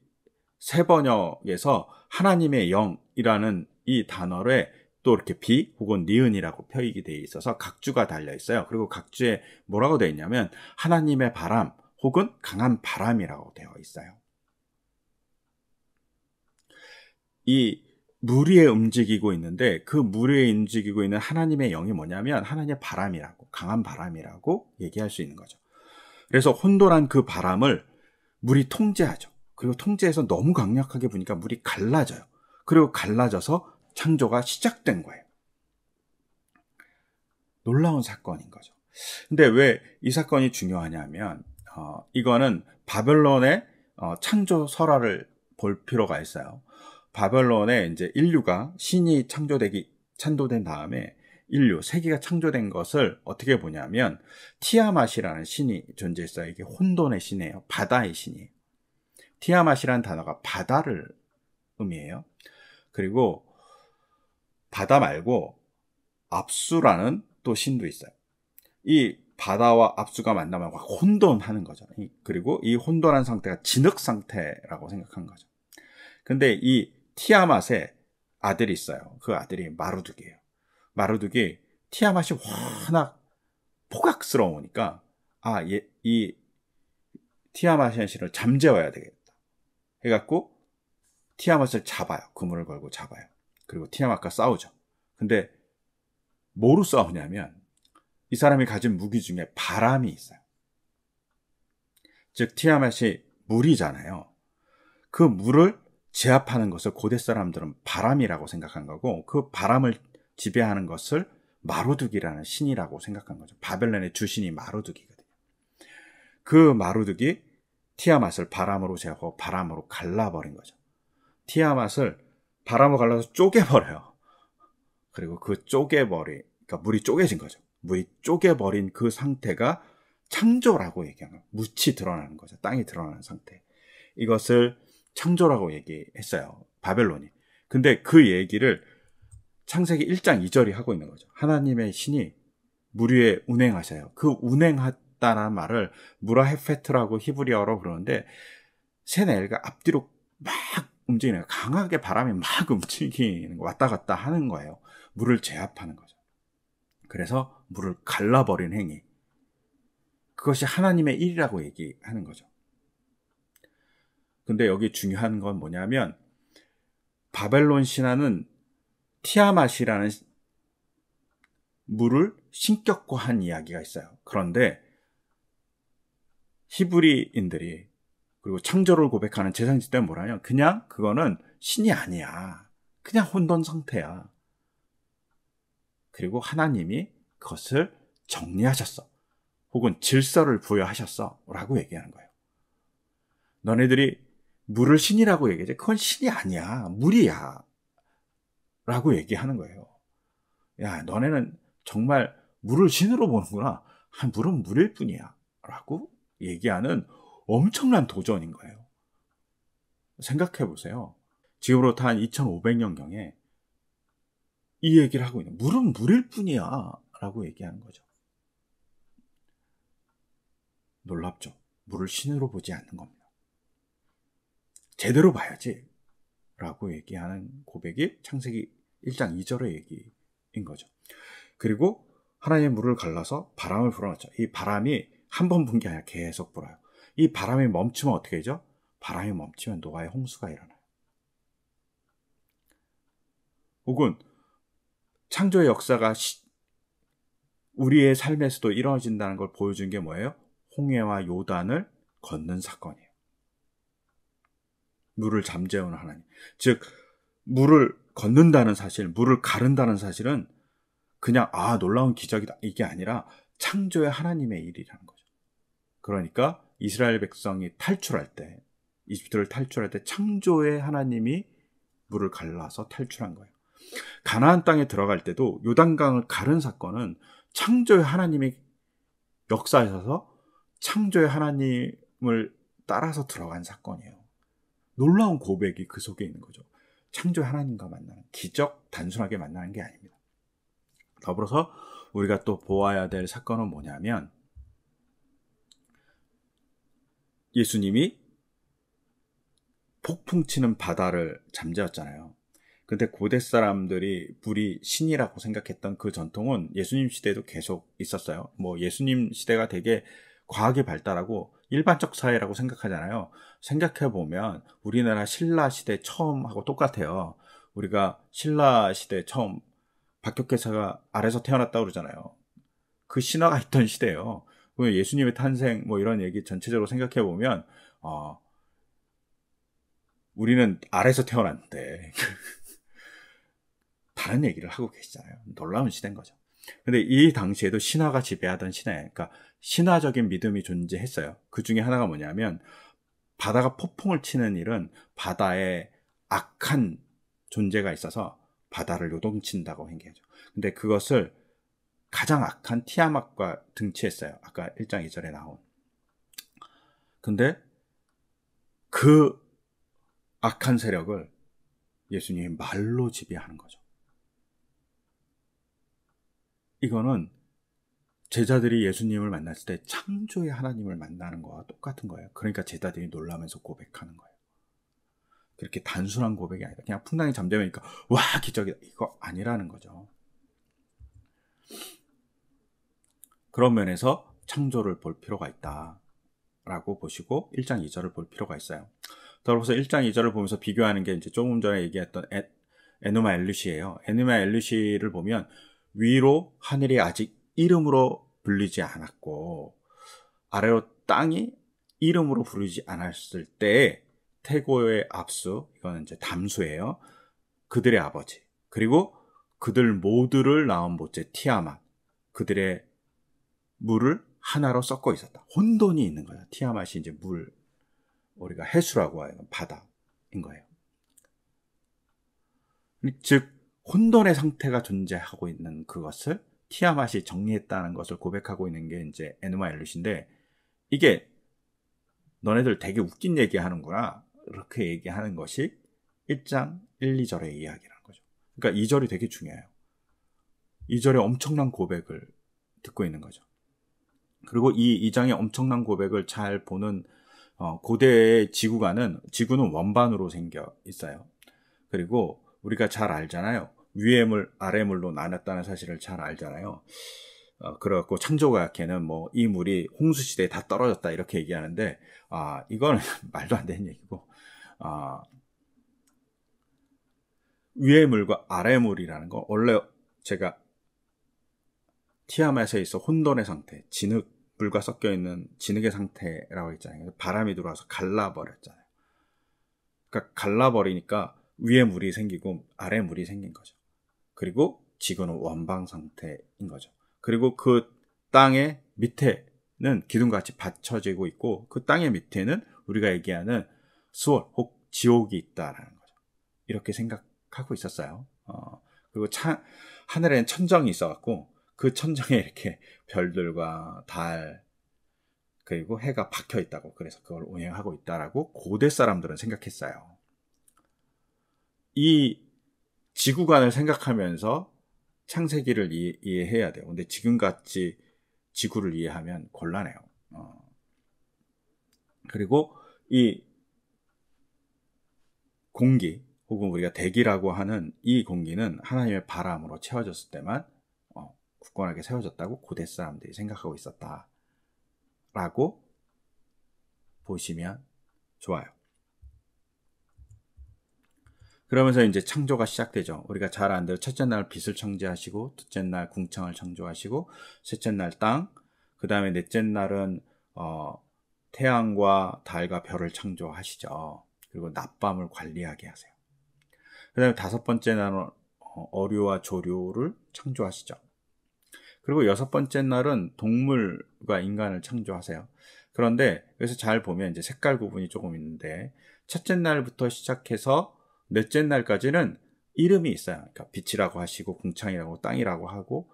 새 번역에서 하나님의 영이라는 이 단어에 또 이렇게 비 혹은 니은이라고 표기되어 있어서 각주가 달려 있어요. 그리고 각주에 뭐라고 되어 있냐면 하나님의 바람 혹은 강한 바람이라고 되어 있어요. 이 물 위에 움직이고 있는데 그 물 위에 움직이고 있는 하나님의 영이 뭐냐면 하나님의 바람이라고, 강한 바람이라고 얘기할 수 있는 거죠. 그래서 혼돈한 그 바람을 물이 통제하죠. 그리고 통제해서 너무 강력하게 부니까 물이 갈라져요. 그리고 갈라져서 창조가 시작된 거예요. 놀라운 사건인 거죠. 근데 왜 이 사건이 중요하냐면 이거는 바벨론의 창조 설화를 볼 필요가 있어요. 바벨론에 이제 인류가 신이 창조된 다음에 세계가 창조된 것을 어떻게 보냐면 티아맛이라는 신이 존재했어요. 이게 혼돈의 신이에요. 바다의 신이에요. 티아맛이라는 단어가 바다를 의미해요. 그리고 바다 말고 압수라는 또 신도 있어요. 이 바다와 압수가 만나면 혼돈하는 거죠. 그리고 이 혼돈한 상태가 진흙 상태라고 생각한 거죠. 근데 이 티아맛의 아들이 있어요. 그 아들이 마루둑이에요. 마루둑이 티아맛이 워낙 포각스러우니까 이 티아맛의 신을 잠재워야 되겠다 해갖고 티아맛을 잡아요. 그물을 걸고 잡아요. 그리고 티아맛과 싸우죠. 근데 뭐로 싸우냐면 이 사람이 가진 무기 중에 바람이 있어요. 즉 티아맛이 물이잖아요. 그 물을 제압하는 것을 고대 사람들은 바람이라고 생각한 거고 그 바람을 지배하는 것을 마루둑이라는 신이라고 생각한 거죠. 바벨론의 주신이 마루둑이거든요. 그 마루둑이 티아맛을 바람으로 제압하고 바람으로 갈라버린 거죠. 티아맛을 바람으로 갈라서 쪼개버려요. 그리고 그 그러니까 물이 쪼개진 거죠. 물이 쪼개버린 그 상태가 창조라고 얘기하는 거예요. 묻이 드러나는 거죠. 땅이 드러나는 상태. 이것을 창조라고 얘기했어요. 바벨론이. 근데 그 얘기를 창세기 1장 2절이 하고 있는 거죠. 하나님의 신이 물 위에 운행하셔요. 그 운행했다는 말을 무라헤페트라고 히브리어로 부르는데 세네엘가 앞뒤로 막 움직이는 거예요. 강하게 바람이 막 움직이는 거, 왔다 갔다 하는 거예요. 물을 제압하는 거죠. 그래서 물을 갈라버린 행위. 그것이 하나님의 일이라고 얘기하는 거죠. 근데 여기 중요한 건 뭐냐면 바벨론 신화는 티아맛이라는 물을 신격화한 이야기가 있어요. 그런데 히브리인들이 그리고 창조를 고백하는 제사장들 때는 뭐라냐? 그냥 그거는 신이 아니야. 그냥 혼돈 상태야. 그리고 하나님이 그것을 정리하셨어. 혹은 질서를 부여하셨어. 라고 얘기하는 거예요. 너네들이 물을 신이라고 얘기하지? 그건 신이 아니야. 물이야. 라고 얘기하는 거예요. 야, 너네는 정말 물을 신으로 보는구나. 물은 물일 뿐이야. 라고 얘기하는 엄청난 도전인 거예요. 생각해 보세요. 지금으로부터 한 2500년경에 이 얘기를 하고 있는 물은 물일 뿐이야. 라고 얘기하는 거죠. 놀랍죠? 물을 신으로 보지 않는 겁니다. 제대로 봐야지. 라고 얘기하는 고백이 창세기 1장 2절의 얘기인 거죠. 그리고 하나님의 물을 갈라서 바람을 불어넣죠. 이 바람이 한 번 분 게 아니라 계속 불어요. 이 바람이 멈추면 어떻게 되죠? 바람이 멈추면 노아의 홍수가 일어나요. 혹은 창조의 역사가 우리의 삶에서도 이루어진다는 걸 보여준 게 뭐예요? 홍해와 요단을 걷는 사건이에요. 물을 잠재우는 하나님. 즉 물을 걷는다는 사실, 물을 가른다는 사실은 그냥 놀라운 기적이다 이게 아니라 창조의 하나님의 일이라는 거죠. 그러니까 이스라엘 백성이 탈출할 때, 이집트를 탈출할 때 창조의 하나님이 물을 갈라서 탈출한 거예요. 가나안 땅에 들어갈 때도 요단강을 가른 사건은 창조의 하나님이 역사하셔서 창조의 하나님을 따라서 들어간 사건이에요. 놀라운 고백이 그 속에 있는 거죠. 창조의 하나님과 만나는, 기적 단순하게 만나는 게 아닙니다. 더불어서 우리가 또 보아야 될 사건은 뭐냐면, 예수님이 폭풍 치는 바다를 잠재웠잖아요. 근데 고대 사람들이 물이 신이라고 생각했던 그 전통은 예수님 시대에도 계속 있었어요. 뭐 예수님 시대가 되게 과학이 발달하고 일반적 사회라고 생각하잖아요. 생각해보면 우리나라 신라 시대 처음하고 똑같아요. 우리가 신라 시대 처음 박혁계사가 아래서 태어났다고 그러잖아요. 그 신화가 있던 시대예요. 예수님의 탄생 뭐 이런 얘기 전체적으로 생각해보면 우리는 아래서 태어났는데 다른 얘기를 하고 계시잖아요. 놀라운 시대인 거죠. 근데 이 당시에도 신화가 지배하던 시대예요. 그러니까 신화적인 믿음이 존재했어요. 그 중에 하나가 뭐냐면, 바다가 폭풍을 치는 일은 바다에 악한 존재가 있어서 바다를 요동친다고 행기하죠. 근데 그것을 가장 악한 티아mat과 등치했어요. 아까 1장 2절에 나온. 근데 그 악한 세력을 예수님이 말로 지배하는 거죠. 이거는 제자들이 예수님을 만났을 때 창조의 하나님을 만나는 거와 똑같은 거예요. 그러니까 제자들이 놀라면서 고백하는 거예요. 그렇게 단순한 고백이 아니라 그냥 풍랑이 잠재우니까 와 기적이다, 이거 아니라는 거죠. 그런 면에서 창조를 볼 필요가 있다라고 보시고 1장 2절을 볼 필요가 있어요. 더불어서 1장 2절을 보면서 비교하는 게 이제 조금 전에 얘기했던 에누마 엘루시예요. 에누마 엘루시를 보면 위로 하늘이 아직 이름으로 불리지 않았고 아래로 땅이 이름으로 부르지 않았을 때에 태고의 압수, 이거는 이제 담수예요. 그들의 아버지, 그리고 그들 모두를 낳은 모체 티아맛, 그들의 물을 하나로 섞어 있었다. 혼돈이 있는 거예요. 티아맛이 이제 물, 우리가 해수라고 하는 바다인 거예요. 즉 혼돈의 상태가 존재하고 있는 그것을 티아맛이 정리했다는 것을 고백하고 있는 게 이제 에누마 엘룻인데, 이게 너네들 되게 웃긴 얘기하는구나 이렇게 얘기하는 것이 1장 1, 2절의 이야기라는 거죠. 그러니까 2절이 되게 중요해요. 2절에 엄청난 고백을 듣고 있는 거죠. 그리고 이 2장의 엄청난 고백을 잘 보는 고대의 지구는 원반으로 생겨 있어요. 그리고 우리가 잘 알잖아요. 위의 물, 아래 물로 나눴다는 사실을 잘 알잖아요. 그래갖고 창조과학회는 뭐 이 물이 홍수 시대에 다 떨어졌다 이렇게 얘기하는데, 이거는 말도 안 되는 얘기고, 위의 물과 아래 물이라는 거, 원래 제가 티아맛에 있어 혼돈의 상태, 진흙, 물과 섞여 있는 진흙의 상태라고 했잖아요. 바람이 들어와서 갈라버렸잖아요. 그러니까 갈라버리니까 위에 물이 생기고 아래 물이 생긴 거죠. 그리고 지구는 원방 상태인 거죠. 그리고 그 땅의 밑에는 기둥같이 받쳐지고 있고, 그 땅의 밑에는 우리가 얘기하는 수월 혹 지옥이 있다라는 거죠. 이렇게 생각하고 있었어요. 그리고 하늘에는 천정이 있어갖고 그 천정에 이렇게 별들과 달 그리고 해가 박혀 있다고, 그래서 그걸 운행하고 있다라고 고대 사람들은 생각했어요. 이 지구관을 생각하면서 창세기를 이해해야 돼요. 근데 지금같이 지구를 이해하면 곤란해요. 그리고 이 공기 혹은 우리가 대기라고 하는 이 공기는 하나님의 바람으로 채워졌을 때만 굳건하게 세워졌다고 고대 사람들이 생각하고 있었다라고 보시면 좋아요. 그러면서 이제 창조가 시작되죠. 우리가 잘 아는 대로 첫째 날 빛을 창조하시고, 둘째 날 궁창을 창조하시고, 셋째 날 땅, 그 다음에 넷째 날은 태양과 달과 별을 창조하시죠. 그리고 낮밤을 관리하게 하세요. 그 다음에 다섯 번째 날은 어류와 조류를 창조하시죠. 그리고 여섯 번째 날은 동물과 인간을 창조하세요. 그런데 여기서 잘 보면 이제 색깔 구분이 조금 있는데, 첫째 날부터 시작해서 넷째 날까지는 이름이 있어요. 그러니까 빛이라고 하시고, 궁창이라고, 땅이라고 하고,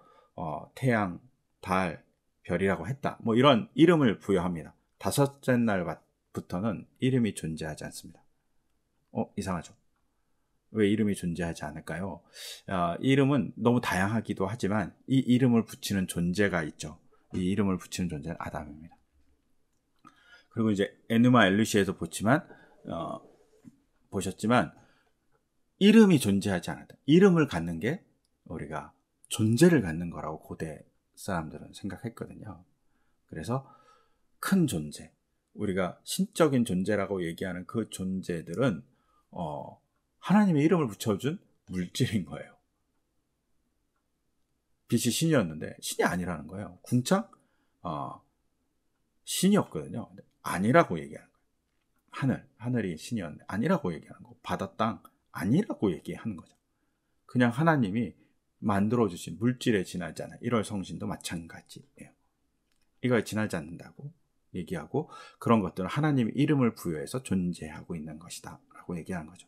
태양, 달, 별이라고 했다. 뭐 이런 이름을 부여합니다. 다섯째 날부터는 이름이 존재하지 않습니다. 이상하죠? 왜 이름이 존재하지 않을까요? 이 이름은 너무 다양하기도 하지만 이 이름을 붙이는 존재가 있죠. 이 이름을 붙이는 존재는 아담입니다. 그리고 이제 에누마 엘리시에서 보셨지만 이름이 존재하지 않았다. 이름을 갖는 게 우리가 존재를 갖는 거라고 고대 사람들은 생각했거든요. 그래서 큰 존재, 우리가 신적인 존재라고 얘기하는 그 존재들은 하나님의 이름을 붙여준 물질인 거예요. 빛이 신이었는데 신이 아니라는 거예요. 궁창? 신이었거든요. 아니라고 얘기하는 거예요. 하늘이 신이었는데 아니라고 얘기하는 거고, 바다, 땅 아니라고 얘기하는 거죠. 그냥 하나님이 만들어주신 물질에 지나지 않아요. 1월 성신도 마찬가지예요. 이거에 지나지 않는다고 얘기하고, 그런 것들은 하나님의 이름을 부여해서 존재하고 있는 것이다 라고 얘기하는 거죠.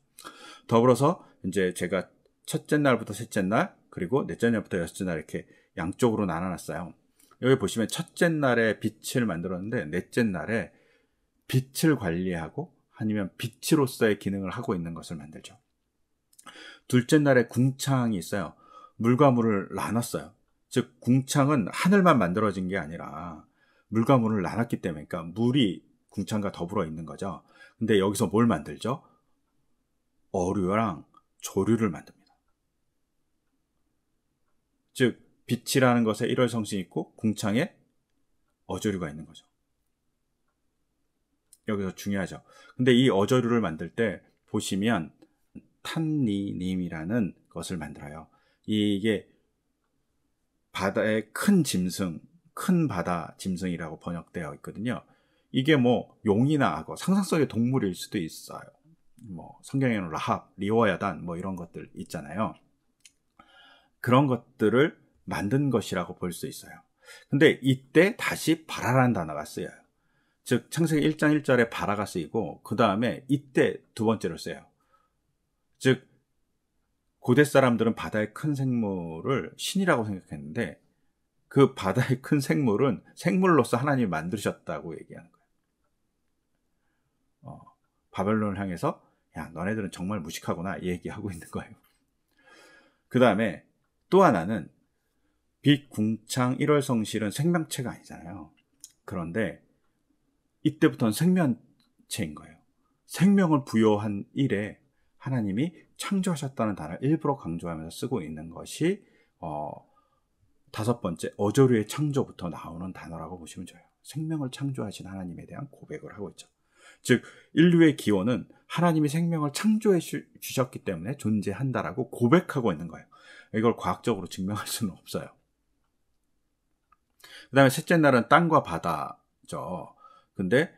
더불어서 이제 제가 첫째 날부터 셋째 날, 그리고 넷째 날부터 여섯째 날 이렇게 양쪽으로 나눠놨어요. 여기 보시면 첫째 날에 빛을 만들었는데 넷째 날에 빛을 관리하고 아니면 빛으로서의 기능을 하고 있는 것을 만들죠. 둘째 날에 궁창이 있어요. 물과 물을 나눴어요. 즉 궁창은 하늘만 만들어진 게 아니라 물과 물을 나눴기 때문에, 그러니까 물이 궁창과 더불어 있는 거죠. 근데 여기서 뭘 만들죠? 어류랑 조류를 만듭니다. 즉 빛이라는 것에 1월 성신이 있고 궁창에 어조류가 있는 거죠. 여기서 중요하죠. 근데 이 어조류를 만들 때 보시면 탄니님이라는 것을 만들어요. 이게 바다의 큰 짐승, 큰 바다 짐승이라고 번역되어 있거든요. 이게 뭐 용이나 악어, 상상 속의 동물일 수도 있어요. 뭐 성경에는 라합, 리워야단 뭐 이런 것들 있잖아요. 그런 것들을 만든 것이라고 볼 수 있어요. 근데 이때 다시 바라라는 단어가 쓰여요. 즉 창세기 1장 1절에 바라가 쓰이고 그 다음에 이때 두 번째로 쓰여요. 즉 고대 사람들은 바다의 큰 생물을 신이라고 생각했는데 그 바다의 큰 생물은 생물로서 하나님이 만드셨다고 얘기하는 거예요. 바벨론을 향해서 야 너네들은 정말 무식하구나 얘기하고 있는 거예요. 그 다음에 또 하나는 빛, 궁창, 1월 성실은 생명체가 아니잖아요. 그런데 이때부터는 생명체인 거예요. 생명을 부여한 일에 하나님이 창조하셨다는 단어를 일부러 강조하면서 쓰고 있는 것이 다섯 번째 어조류의 창조부터 나오는 단어라고 보시면 좋아요. 생명을 창조하신 하나님에 대한 고백을 하고 있죠. 즉 인류의 기원은 하나님이 생명을 창조해 주셨기 때문에 존재한다라고 고백하고 있는 거예요. 이걸 과학적으로 증명할 수는 없어요. 그 다음에 셋째 날은 땅과 바다죠. 근데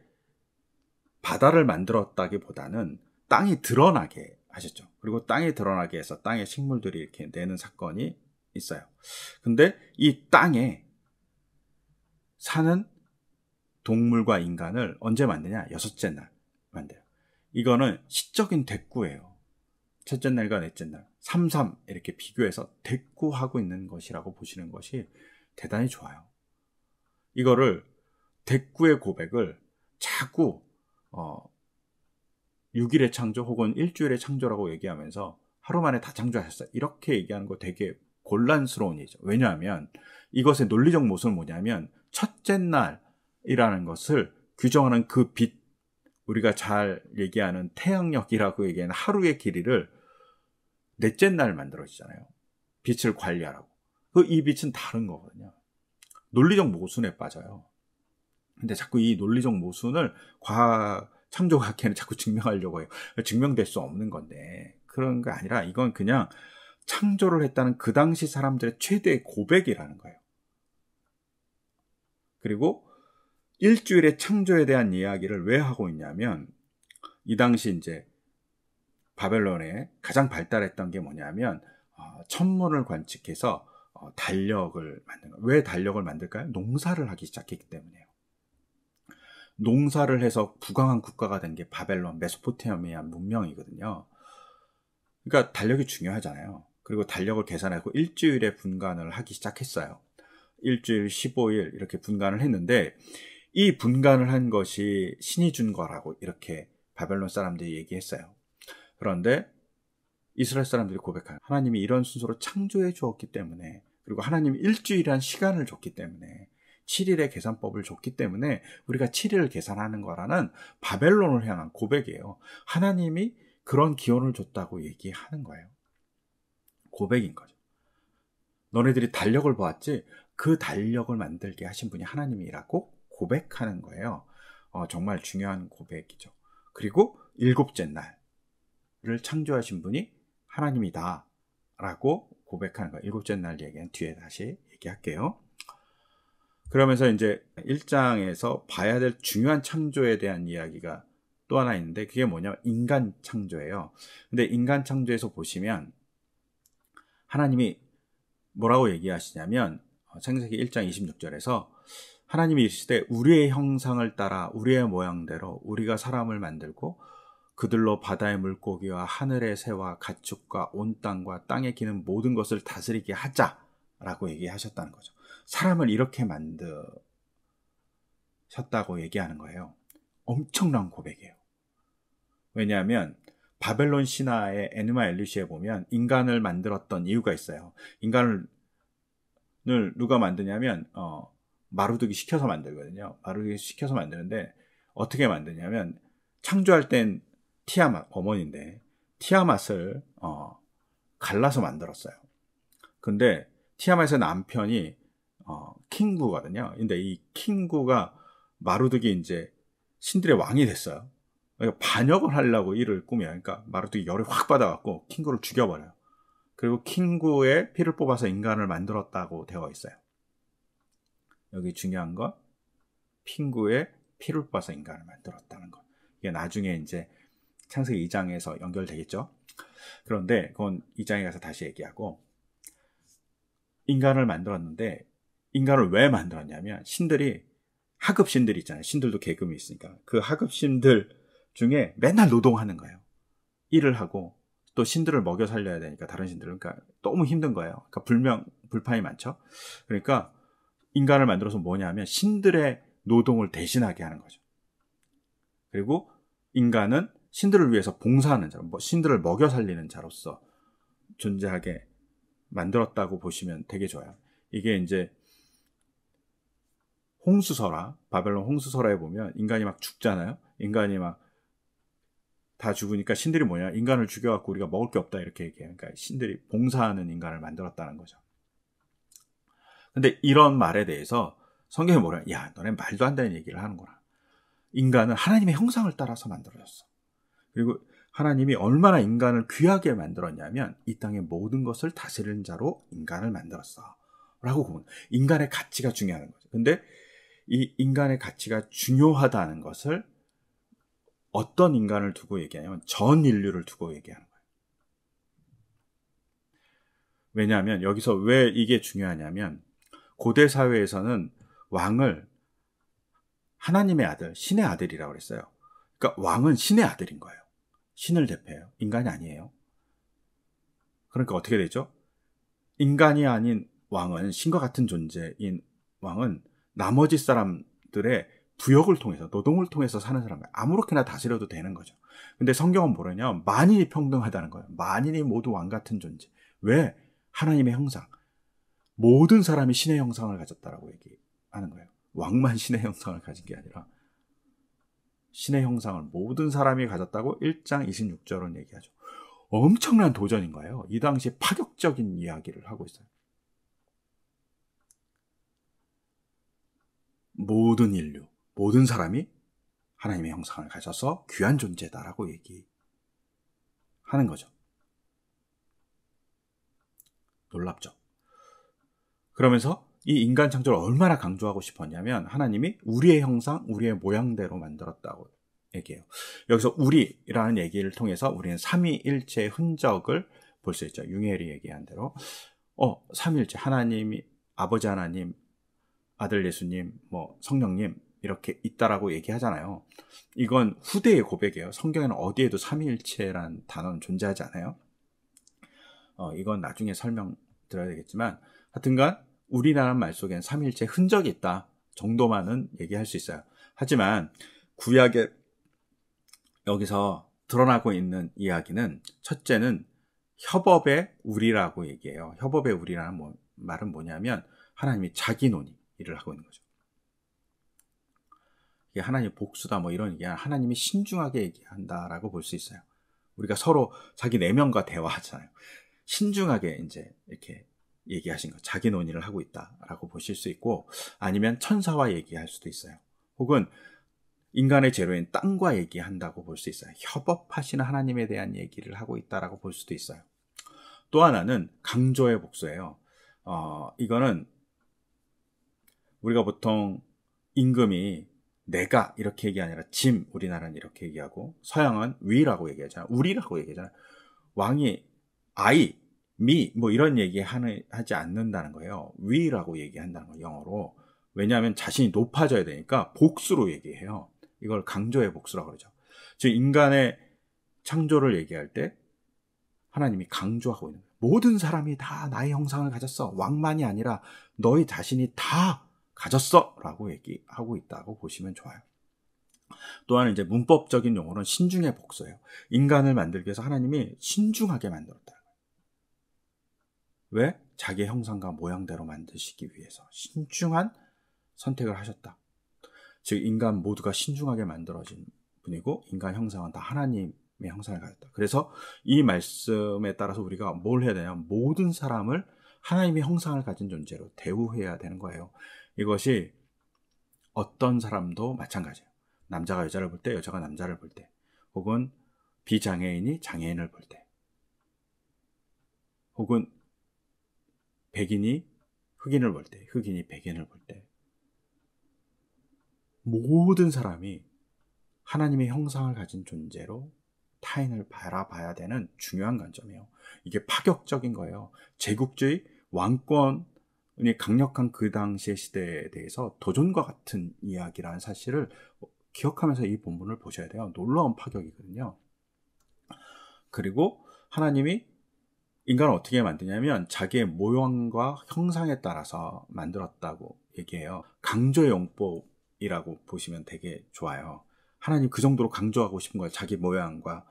바다를 만들었다기보다는 땅이 드러나게 하셨죠. 그리고 땅이 드러나게 해서 땅에 식물들이 이렇게 내는 사건이 있어요. 근데 이 땅에 사는 동물과 인간을 언제 만드냐? 여섯째 날 만들어요. 이거는 시적인 대꾸예요. 첫째 날과 넷째 날 3:3 이렇게 비교해서 대꾸하고 있는 것이라고 보시는 것이 대단히 좋아요. 이거를 대꾸의 고백을 자꾸 6일의 창조 혹은 일주일의 창조라고 얘기하면서 하루 만에 다 창조하셨어요. 이렇게 얘기하는 거 되게 곤란스러운 일이죠. 왜냐하면 이것의 논리적 모순은 뭐냐면 첫째 날이라는 것을 규정하는 그 빛, 우리가 잘 얘기하는 태양력이라고 얘기하는 하루의 길이를 넷째 날 만들어지잖아요. 빛을 관리하라고. 이 빛은 다른 거거든요. 논리적 모순에 빠져요. 근데 자꾸 이 논리적 모순을 창조학계는 자꾸 증명하려고 해요. 증명될 수 없는 건데 그런 게 아니라 이건 그냥 창조를 했다는 그 당시 사람들의 최대의 고백이라는 거예요. 그리고 일주일의 창조에 대한 이야기를 왜 하고 있냐면 이 당시 이제 바벨론에 가장 발달했던 게 뭐냐면 천문을 관측해서 달력을 만든 거예요. 왜 달력을 만들까요? 농사를 하기 시작했기 때문에요. 농사를 해서 부강한 국가가 된 게 바벨론, 메소포타미아 문명이거든요. 그러니까 달력이 중요하잖아요. 그리고 달력을 계산하고 일주일에 분간을 하기 시작했어요. 일주일, 15일 이렇게 분간을 했는데 이 분간을 한 것이 신이 준 거라고 이렇게 바벨론 사람들이 얘기했어요. 그런데 이스라엘 사람들이 고백하는, 하나님이 이런 순서로 창조해 주었기 때문에, 그리고 하나님이 일주일이란 시간을 줬기 때문에, 7일의 계산법을 줬기 때문에 우리가 7일을 계산하는 거라는 바벨론을 향한 고백이에요. 하나님이 그런 기원을 줬다고 얘기하는 거예요. 고백인 거죠. 너네들이 달력을 보았지 그 달력을 만들게 하신 분이 하나님이라고 고백하는 거예요. 정말 중요한 고백이죠. 그리고 7째 날을 창조하신 분이 하나님이다 라고 고백하는 거예요. 7째 날 얘기는 뒤에 다시 얘기할게요. 그러면서 이제 1장에서 봐야 될 중요한 창조에 대한 이야기가 또 하나 있는데, 그게 뭐냐면 인간 창조예요. 근데 인간 창조에서 보시면 하나님이 뭐라고 얘기하시냐면, 창세기 1장 26절에서 하나님이 이르시되 우리의 형상을 따라 우리의 모양대로 우리가 사람을 만들고 그들로 바다의 물고기와 하늘의 새와 가축과 온 땅과 땅에 기는 모든 것을 다스리게 하자라고 얘기하셨다는 거죠. 사람을 이렇게 만드셨다고 얘기하는 거예요. 엄청난 고백이에요. 왜냐하면 바벨론 신화의 에누마 엘리시에 보면 인간을 만들었던 이유가 있어요. 인간을 누가 만드냐면 마루두기 시켜서 만들거든요. 마루두기 시켜서 만드는데 어떻게 만드냐면, 창조할 땐 티아맛 어머니인데 티아맛을 갈라서 만들었어요. 근데 티아맛의 남편이 킹구거든요. 근데 이 킹구가 마루두기 이제 신들의 왕이 됐어요. 그러니까 반역을 하려고 이를 꾸며요. 그러니까 마루두기 열이 확 받아갖고 킹구를 죽여버려요. 그리고 킹구의 피를 뽑아서 인간을 만들었다고 되어 있어요. 여기 중요한 건 킹구의 피를 뽑아서 인간을 만들었다는 것. 이게 나중에 이제 창세기 2장에서 연결되겠죠. 그런데 그건 2장에 가서 다시 얘기하고, 인간을 만들었는데 인간을 왜 만들었냐면, 신들이 하급 신들이 있잖아요. 신들도 계급이 있으니까 그 하급 신들 중에 맨날 노동하는 거예요. 일을 하고 또 신들을 먹여 살려야 되니까, 다른 신들은. 그러니까 너무 힘든 거예요. 그러니까 불판이 많죠. 그러니까 인간을 만들어서 뭐냐면 신들의 노동을 대신하게 하는 거죠. 그리고 인간은 신들을 위해서 봉사하는 자, 신들을 먹여 살리는 자로서 존재하게 만들었다고 보시면 되게 좋아요. 이게 이제 홍수설화, 바벨론 홍수설화에 보면 인간이 막 죽잖아요. 인간이 막 다 죽으니까 신들이 뭐냐, 인간을 죽여갖고 우리가 먹을 게 없다 이렇게 얘기해요. 그러니까 신들이 봉사하는 인간을 만들었다는 거죠. 근데 이런 말에 대해서 성경이 뭐라, 야, 너네 말도 안 되는 얘기를 하는구나. 인간은 하나님의 형상을 따라서 만들어졌어. 그리고 하나님이 얼마나 인간을 귀하게 만들었냐면 이 땅의 모든 것을 다스리는 자로 인간을 만들었어 라고 보면, 인간의 가치가 중요한 거죠. 근데 이 인간의 가치가 중요하다는 것을 어떤 인간을 두고 얘기하냐면 전 인류를 두고 얘기하는 거예요. 왜냐하면 여기서 왜 이게 중요하냐면, 고대 사회에서는 왕을 하나님의 아들, 신의 아들이라고 그랬어요. 그러니까 왕은 신의 아들인 거예요. 신을 대표해요. 인간이 아니에요. 그러니까 어떻게 되죠? 인간이 아닌 왕은, 신과 같은 존재인 왕은 나머지 사람들의 부역을 통해서, 노동을 통해서 사는 사람을 아무렇게나 다스려도 되는 거죠. 근데 성경은 뭐냐면 만인이 평등하다는 거예요. 만인이 모두 왕 같은 존재. 왜? 하나님의 형상. 모든 사람이 신의 형상을 가졌다라고 얘기하는 거예요. 왕만 신의 형상을 가진 게 아니라 신의 형상을 모든 사람이 가졌다고 1장 26절은 얘기하죠. 엄청난 도전인 거예요. 이 당시 파격적인 이야기를 하고 있어요. 모든 인류, 모든 사람이 하나님의 형상을 가져서 귀한 존재다라고 얘기하는 거죠. 놀랍죠. 그러면서 이 인간 창조를 얼마나 강조하고 싶었냐면, 하나님이 우리의 형상, 우리의 모양대로 만들었다고 얘기해요. 여기서 우리라는 얘기를 통해서 우리는 삼위일체의 흔적을 볼 수 있죠. 융헬이 얘기한 대로 삼위일체, 하나님이, 아버지 하나님, 아들 예수님, 성령님 이렇게 있다라고 얘기하잖아요. 이건 후대의 고백이에요. 성경에는 어디에도 삼위일체라는 단어는 존재하지 않아요. 이건 나중에 설명드려야 되겠지만, 하여튼간 우리라는 말 속에는 삼위일체의 흔적이 있다 정도만은 얘기할 수 있어요. 하지만 구약에 여기서 드러나고 있는 이야기는, 첫째는 협업의 우리라고 얘기해요. 협업의 우리라는 말은 뭐냐면 하나님이 자기 논의를 하고 있는 거죠. 이게 하나님의 복수다 뭐 이런 얘기야. 하나님이 신중하게 얘기한다라고 볼 수 있어요. 우리가 서로 자기 내면과 대화하잖아요. 신중하게 이제 이렇게 얘기하신 거, 자기 논의를 하고 있다라고 보실 수 있고, 아니면 천사와 얘기할 수도 있어요. 혹은 인간의 재료인 땅과 얘기한다고 볼 수 있어요. 협업하시는 하나님에 대한 얘기를 하고 있다라고 볼 수도 있어요. 또 하나는 강조의 복수예요. 이거는 우리가 보통 임금이 내가 이렇게 얘기 아니라 우리나라는 이렇게 얘기하고, 서양은 위라고 얘기하잖아요. 우리라고 얘기하잖아요. 왕이 I, me 뭐 이런 얘기 하지 않는다는 거예요. we라고 얘기한다는 거예요, 영어로. 왜냐하면 자신이 높아져야 되니까 복수로 얘기해요. 이걸 강조의 복수라고 그러죠. 즉 인간의 창조를 얘기할 때 하나님이 강조하고 있는 거예요. 모든 사람이 다 나의 형상을 가졌어. 왕만이 아니라 너희 자신이 다 가졌어 라고 얘기하고 있다고 보시면 좋아요. 또한 이제 문법적인 용어는 신중의 복수예요. 인간을 만들기 위해서 하나님이 신중하게 만들었다. 왜? 자기의 형상과 모양대로 만드시기 위해서 신중한 선택을 하셨다. 즉 인간 모두가 신중하게 만들어진 분이고, 인간 형상은 다 하나님의 형상을 가졌다. 그래서 이 말씀에 따라서 우리가 뭘 해야 되냐면 모든 사람을 하나님의 형상을 가진 존재로 대우해야 되는 거예요. 이것이 어떤 사람도 마찬가지예요. 남자가 여자를 볼 때, 여자가 남자를 볼 때, 혹은 비장애인이 장애인을 볼 때, 혹은 백인이 흑인을 볼 때, 흑인이 백인을 볼 때, 모든 사람이 하나님의 형상을 가진 존재로 타인을 바라봐야 되는 중요한 관점이에요. 이게 파격적인 거예요. 제국주의 왕권이 강력한 그 당시의 시대에 대해서 도전과 같은 이야기라는 사실을 기억하면서 이 본문을 보셔야 돼요. 놀라운 파격이거든요. 그리고 하나님이 인간을 어떻게 만드냐면 자기의 모형과 형상에 따라서 만들었다고 얘기해요. 강조의 용법이라고 보시면 되게 좋아요. 하나님 그 정도로 강조하고 싶은 거예요. 자기 모양과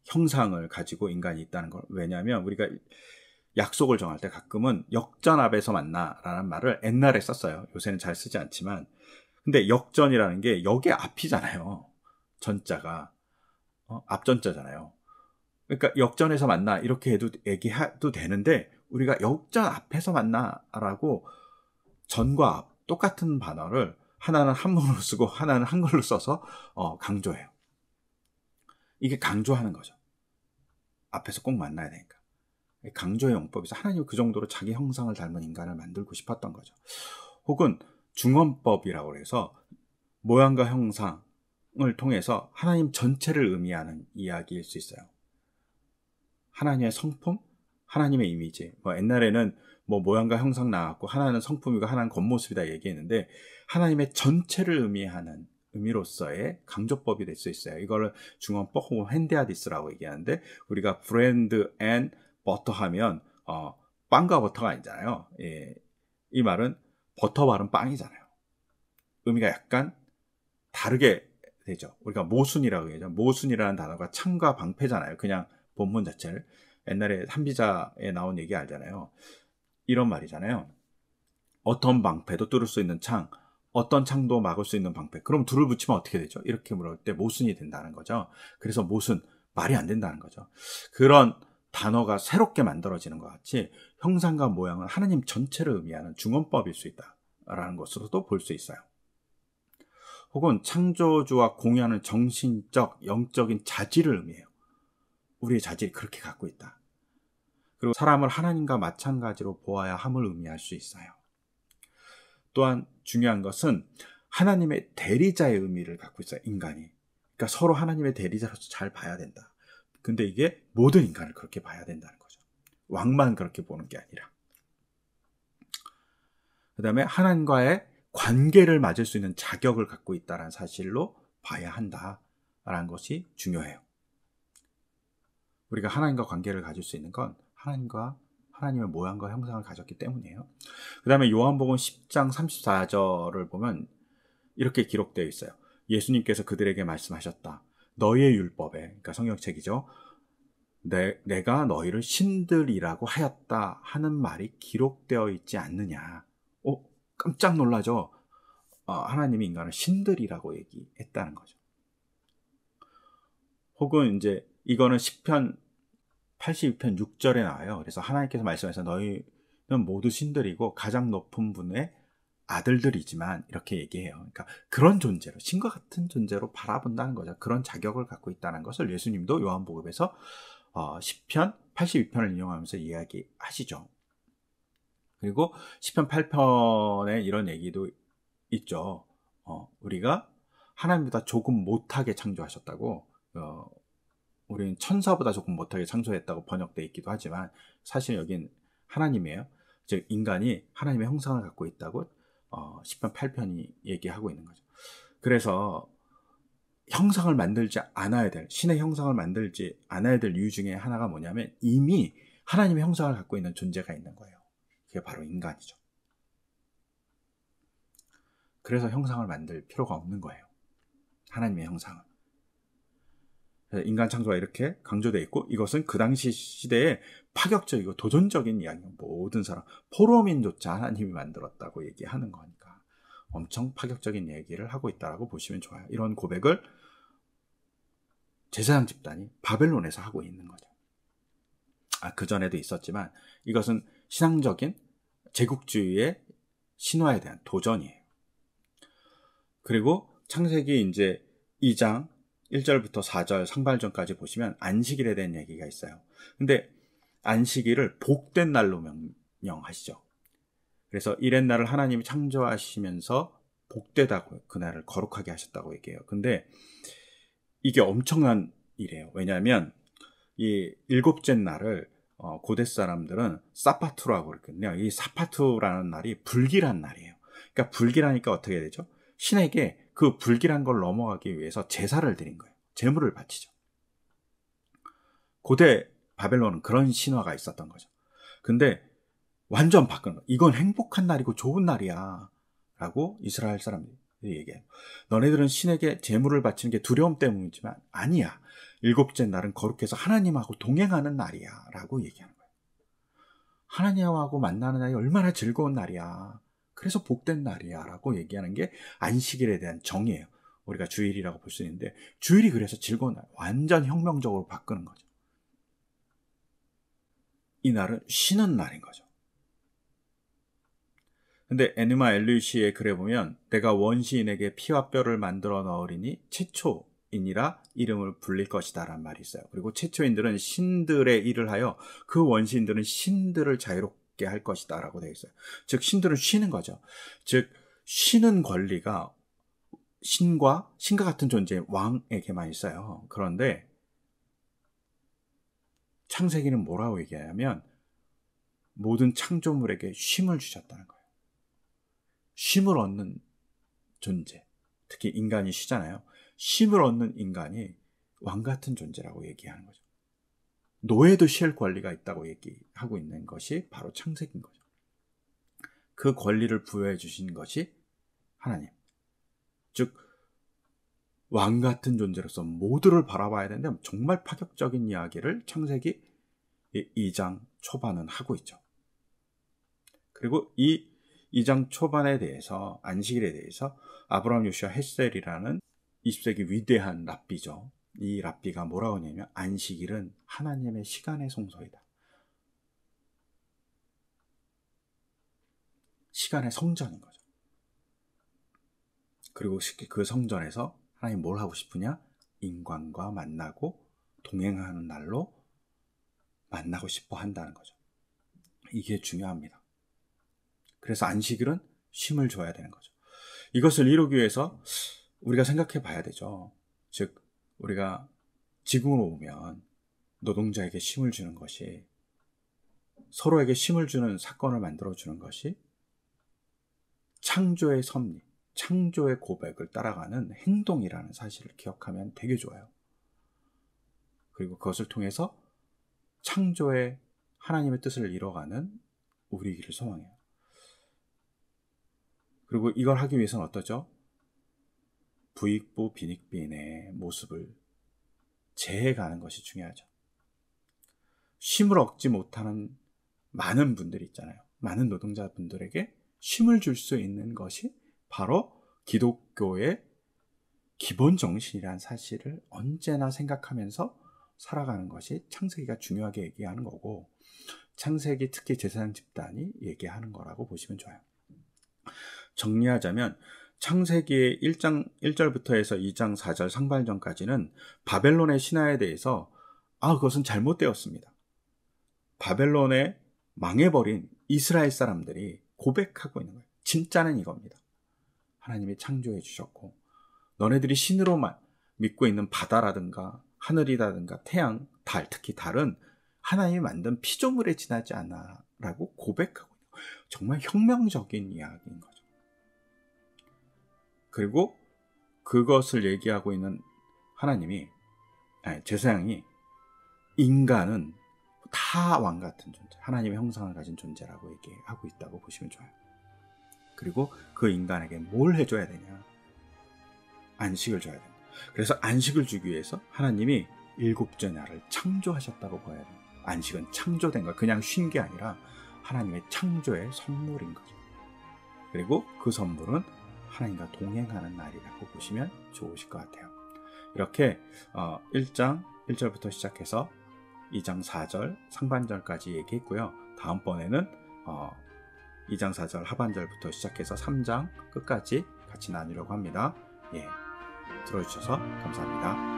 형상을 가지고 인간이 있다는 걸. 왜냐하면 우리가 약속을 정할 때 가끔은 역전 앞에서 만나라는 말을 옛날에 썼어요. 요새는 잘 쓰지 않지만. 근데 역전이라는 게 역의 앞이잖아요. 전자가 앞전자잖아요. 그러니까 역전에서 만나 이렇게 얘기해도 되는데, 우리가 역전 앞에서 만나라고 전과 앞 똑같은 단어를 하나는 한문으로 쓰고 하나는 한글로 써서 강조해요. 이게 강조하는 거죠. 앞에서 꼭 만나야 되니까. 강조의 용법에서 하나님이 그 정도로 자기 형상을 닮은 인간을 만들고 싶었던 거죠. 혹은 중언법이라고 해서 모양과 형상을 통해서 하나님 전체를 의미하는 이야기일 수 있어요. 하나님의 성품, 하나님의 이미지. 옛날에는 모양과 형상 나왔고 하나는 성품이고 하나는 겉모습이다 얘기했는데, 하나님의 전체를 의미하는 의미로서의 강조법이 될 수 있어요. 이거를 중언법 혹은 핸디아디스라고 얘기하는데, 우리가 브랜드 앤 버터 하면 빵과 버터가 아니잖아요. 예, 이 말은 버터 바른 빵이잖아요. 의미가 약간 다르게 되죠. 우리가 모순이라고 얘기하죠. 모순이라는 단어가 창과 방패잖아요. 그냥 본문 자체를. 옛날에 한비자에 나온 얘기 알잖아요. 이런 말이잖아요. 어떤 방패도 뚫을 수 있는 창, 어떤 창도 막을 수 있는 방패. 그럼 둘을 붙이면 어떻게 되죠? 이렇게 물을 때 모순이 된다는 거죠. 그래서 모순, 말이 안 된다는 거죠. 그런 단어가 새롭게 만들어지는 것 같이 형상과 모양은 하나님 전체를 의미하는 중언법일 수 있다라는 것으로도 볼 수 있어요. 혹은 창조주와 공유하는 정신적, 영적인 자질을 의미해요. 우리의 자질이 그렇게 갖고 있다. 그리고 사람을 하나님과 마찬가지로 보아야 함을 의미할 수 있어요. 또한 중요한 것은 하나님의 대리자의 의미를 갖고 있어요, 인간이. 그러니까 서로 하나님의 대리자로서 잘 봐야 된다. 근데 이게 모든 인간을 그렇게 봐야 된다는 거죠. 왕만 그렇게 보는 게 아니라. 그 다음에 하나님과의 관계를 맺을 수 있는 자격을 갖고 있다는 사실로 봐야 한다라는 것이 중요해요. 우리가 하나님과 관계를 가질 수 있는 건 하나님의 모양과 형상을 가졌기 때문이에요. 그 다음에 요한복음 10장 34절을 보면 이렇게 기록되어 있어요. 예수님께서 그들에게 말씀하셨다. 너희의 율법에, 그러니까 성경책이죠. 내가 너희를 신들이라고 하였다 하는 말이 기록되어 있지 않느냐. 깜짝 놀라죠. 하나님이 인간을 신들이라고 얘기했다는 거죠. 혹은 이제 이거는 시편 82편 6절에 나와요. 그래서 하나님께서 말씀하셔서 너희는 모두 신들이고 가장 높은 분의 아들들이지만 이렇게 얘기해요. 그러니까 그런 존재로, 신과 같은 존재로 바라본다는 거죠. 그런 자격을 갖고 있다는 것을 예수님도 요한복음에서 시편 82편을 인용하면서 이야기하시죠. 그리고 시편 8편에 이런 얘기도 있죠. 우리가 하나님보다 조금 못하게 창조하셨다고. 우리는 천사보다 조금 못하게 창조했다고 번역되어 있기도 하지만 사실 여긴 하나님이에요. 즉 인간이 하나님의 형상을 갖고 있다고 시편 8편이 얘기하고 있는 거죠. 그래서 형상을 만들지 않아야 될, 신의 형상을 만들지 않아야 될 이유 중에 하나가 뭐냐면 이미 하나님의 형상을 갖고 있는 존재가 있는 거예요. 그게 바로 인간이죠. 그래서 형상을 만들 필요가 없는 거예요. 하나님의 형상은. 인간 창조가 이렇게 강조되어 있고 이것은 그 당시 시대에 파격적이고 도전적인 이야기예요. 모든 사람, 포로민조차 하나님이 만들었다고 얘기하는 거니까 엄청 파격적인 얘기를 하고 있다고 보시면 좋아요. 이런 고백을 제사장 집단이 바벨론에서 하고 있는 거죠. 그전에도 있었지만 이것은 신앙적인 제국주의의 신화에 대한 도전이에요. 그리고 창세기 이제 2장 1절부터 4절 상발전까지 보시면 안식일에 대한 얘기가 있어요. 근데 안식일을 복된 날로 명령하시죠. 그래서 이렛날을 하나님이 창조하시면서 복되다고 그날을 거룩하게 하셨다고 얘기해요. 근데 이게 엄청난 일이에요. 왜냐하면 이 일곱째 날을 고대 사람들은 사파투라고 그랬거든요. 이 사파투라는 날이 불길한 날이에요. 그러니까 불길하니까 어떻게 되죠? 신에게 그 불길한 걸 넘어가기 위해서 제사를 드린 거예요. 제물을 바치죠. 고대 바벨론은 그런 신화가 있었던 거죠. 근데 완전 바꾼 거예요. 이건 행복한 날이고 좋은 날이야 라고 이스라엘 사람들이 얘기해요. 너네들은 신에게 제물을 바치는 게 두려움 때문이지만 아니야. 일곱째 날은 거룩해서 하나님하고 동행하는 날이야 라고 얘기하는 거예요. 하나님하고 만나는 날이 얼마나 즐거운 날이야. 그래서 복된 날이야 라고 얘기하는 게 안식일에 대한 정의예요. 우리가 주일이라고 볼 수 있는데 주일이 그래서 즐거운 날, 완전 혁명적으로 바꾸는 거죠. 이 날은 쉬는 날인 거죠. 근데 에누마 엘리시의 글에 보면 내가 원시인에게 피와 뼈를 만들어 넣으리니 최초인이라 이름을 불릴 것이다 라는 말이 있어요. 그리고 최초인들은 신들의 일을 하여 그 원시인들은 신들을 자유롭게 할 것이다 라고 되어 있어요. 즉 신들은 쉬는 거죠. 즉 쉬는 권리가 신과 같은 존재의 왕에게만 있어요. 그런데 창세기는 뭐라고 얘기하냐면 모든 창조물에게 쉼을 주셨다는 거예요. 쉼을 얻는 존재, 특히 인간이 쉬잖아요. 쉼을 얻는 인간이 왕 같은 존재라고 얘기하는 거죠. 노예도 쉴 권리가 있다고 얘기하고 있는 것이 바로 창세기인 거죠. 그 권리를 부여해 주신 것이 하나님. 즉 왕 같은 존재로서 모두를 바라봐야 되는데 정말 파격적인 이야기를 창세기 2장 초반은 하고 있죠. 그리고 이 2장 초반에 대해서 안식일에 대해서 아브라함 요시아 헷셀이라는 20세기 위대한 랍비죠. 이 랍비가 뭐라고 하냐면 안식일은 하나님의 시간의 성소이다. 시간의 성전인 거죠. 그리고 그 성전에서 하나님 뭘 하고 싶으냐? 인간과 만나고 동행하는 날로 만나고 싶어 한다는 거죠. 이게 중요합니다. 그래서 안식일은 쉼을 줘야 되는 거죠. 이것을 이루기 위해서 우리가 생각해 봐야 되죠. 즉 우리가 지구로 오면 노동자에게 쉼을 주는 것이, 서로에게 쉼을 주는 사건을 만들어 주는 것이 창조의 섭리, 창조의 고백을 따라가는 행동이라는 사실을 기억하면 되게 좋아요. 그리고 그것을 통해서 창조의 하나님의 뜻을 이뤄가는 우리이기를 소망해요. 그리고 이걸 하기 위해서는 어떠죠? 부익부 빈익빈의 모습을 재해가는 것이 중요하죠. 쉼을 얻지 못하는 많은 분들이 있잖아요. 많은 노동자분들에게 쉼을 줄 수 있는 것이 바로 기독교의 기본 정신이란 사실을 언제나 생각하면서 살아가는 것이 창세기가 중요하게 얘기하는 거고, 창세기 특히 제사장 집단이 얘기하는 거라고 보시면 좋아요. 정리하자면 창세기의 1장 1절부터 해서 2장 4절 상반절까지는 바벨론의 신화에 대해서 그것은 잘못되었습니다. 바벨론에 망해버린 이스라엘 사람들이 고백하고 있는 거예요. 진짜는 이겁니다. 하나님이 창조해 주셨고 너네들이 신으로만 믿고 있는 바다라든가 하늘이라든가 태양, 달, 특히 달은 하나님이 만든 피조물에 지나지 않아 라고 고백하고 있는 거예요. 정말 혁명적인 이야기인 거죠. 그리고 그것을 얘기하고 있는 하나님이, 제사장이 인간은 다 왕같은 존재, 하나님의 형상을 가진 존재라고 얘기하고 있다고 보시면 좋아요. 그리고 그 인간에게 뭘 해줘야 되냐? 안식을 줘야 된다. 그래서 안식을 주기 위해서 하나님이 일곱째 날을 창조하셨다고 보여야 돼요. 안식은 창조된 거, 그냥 쉰 게 아니라 하나님의 창조의 선물인 거죠. 그리고 그 선물은 하나님과 동행하는 날이라고 보시면 좋으실 것 같아요. 이렇게 1장 1절부터 시작해서 2장 4절 상반절까지 얘기했고요. 다음번에는 2장 4절 하반절부터 시작해서 3장 끝까지 같이 나누려고 합니다. 들어주셔서 감사합니다.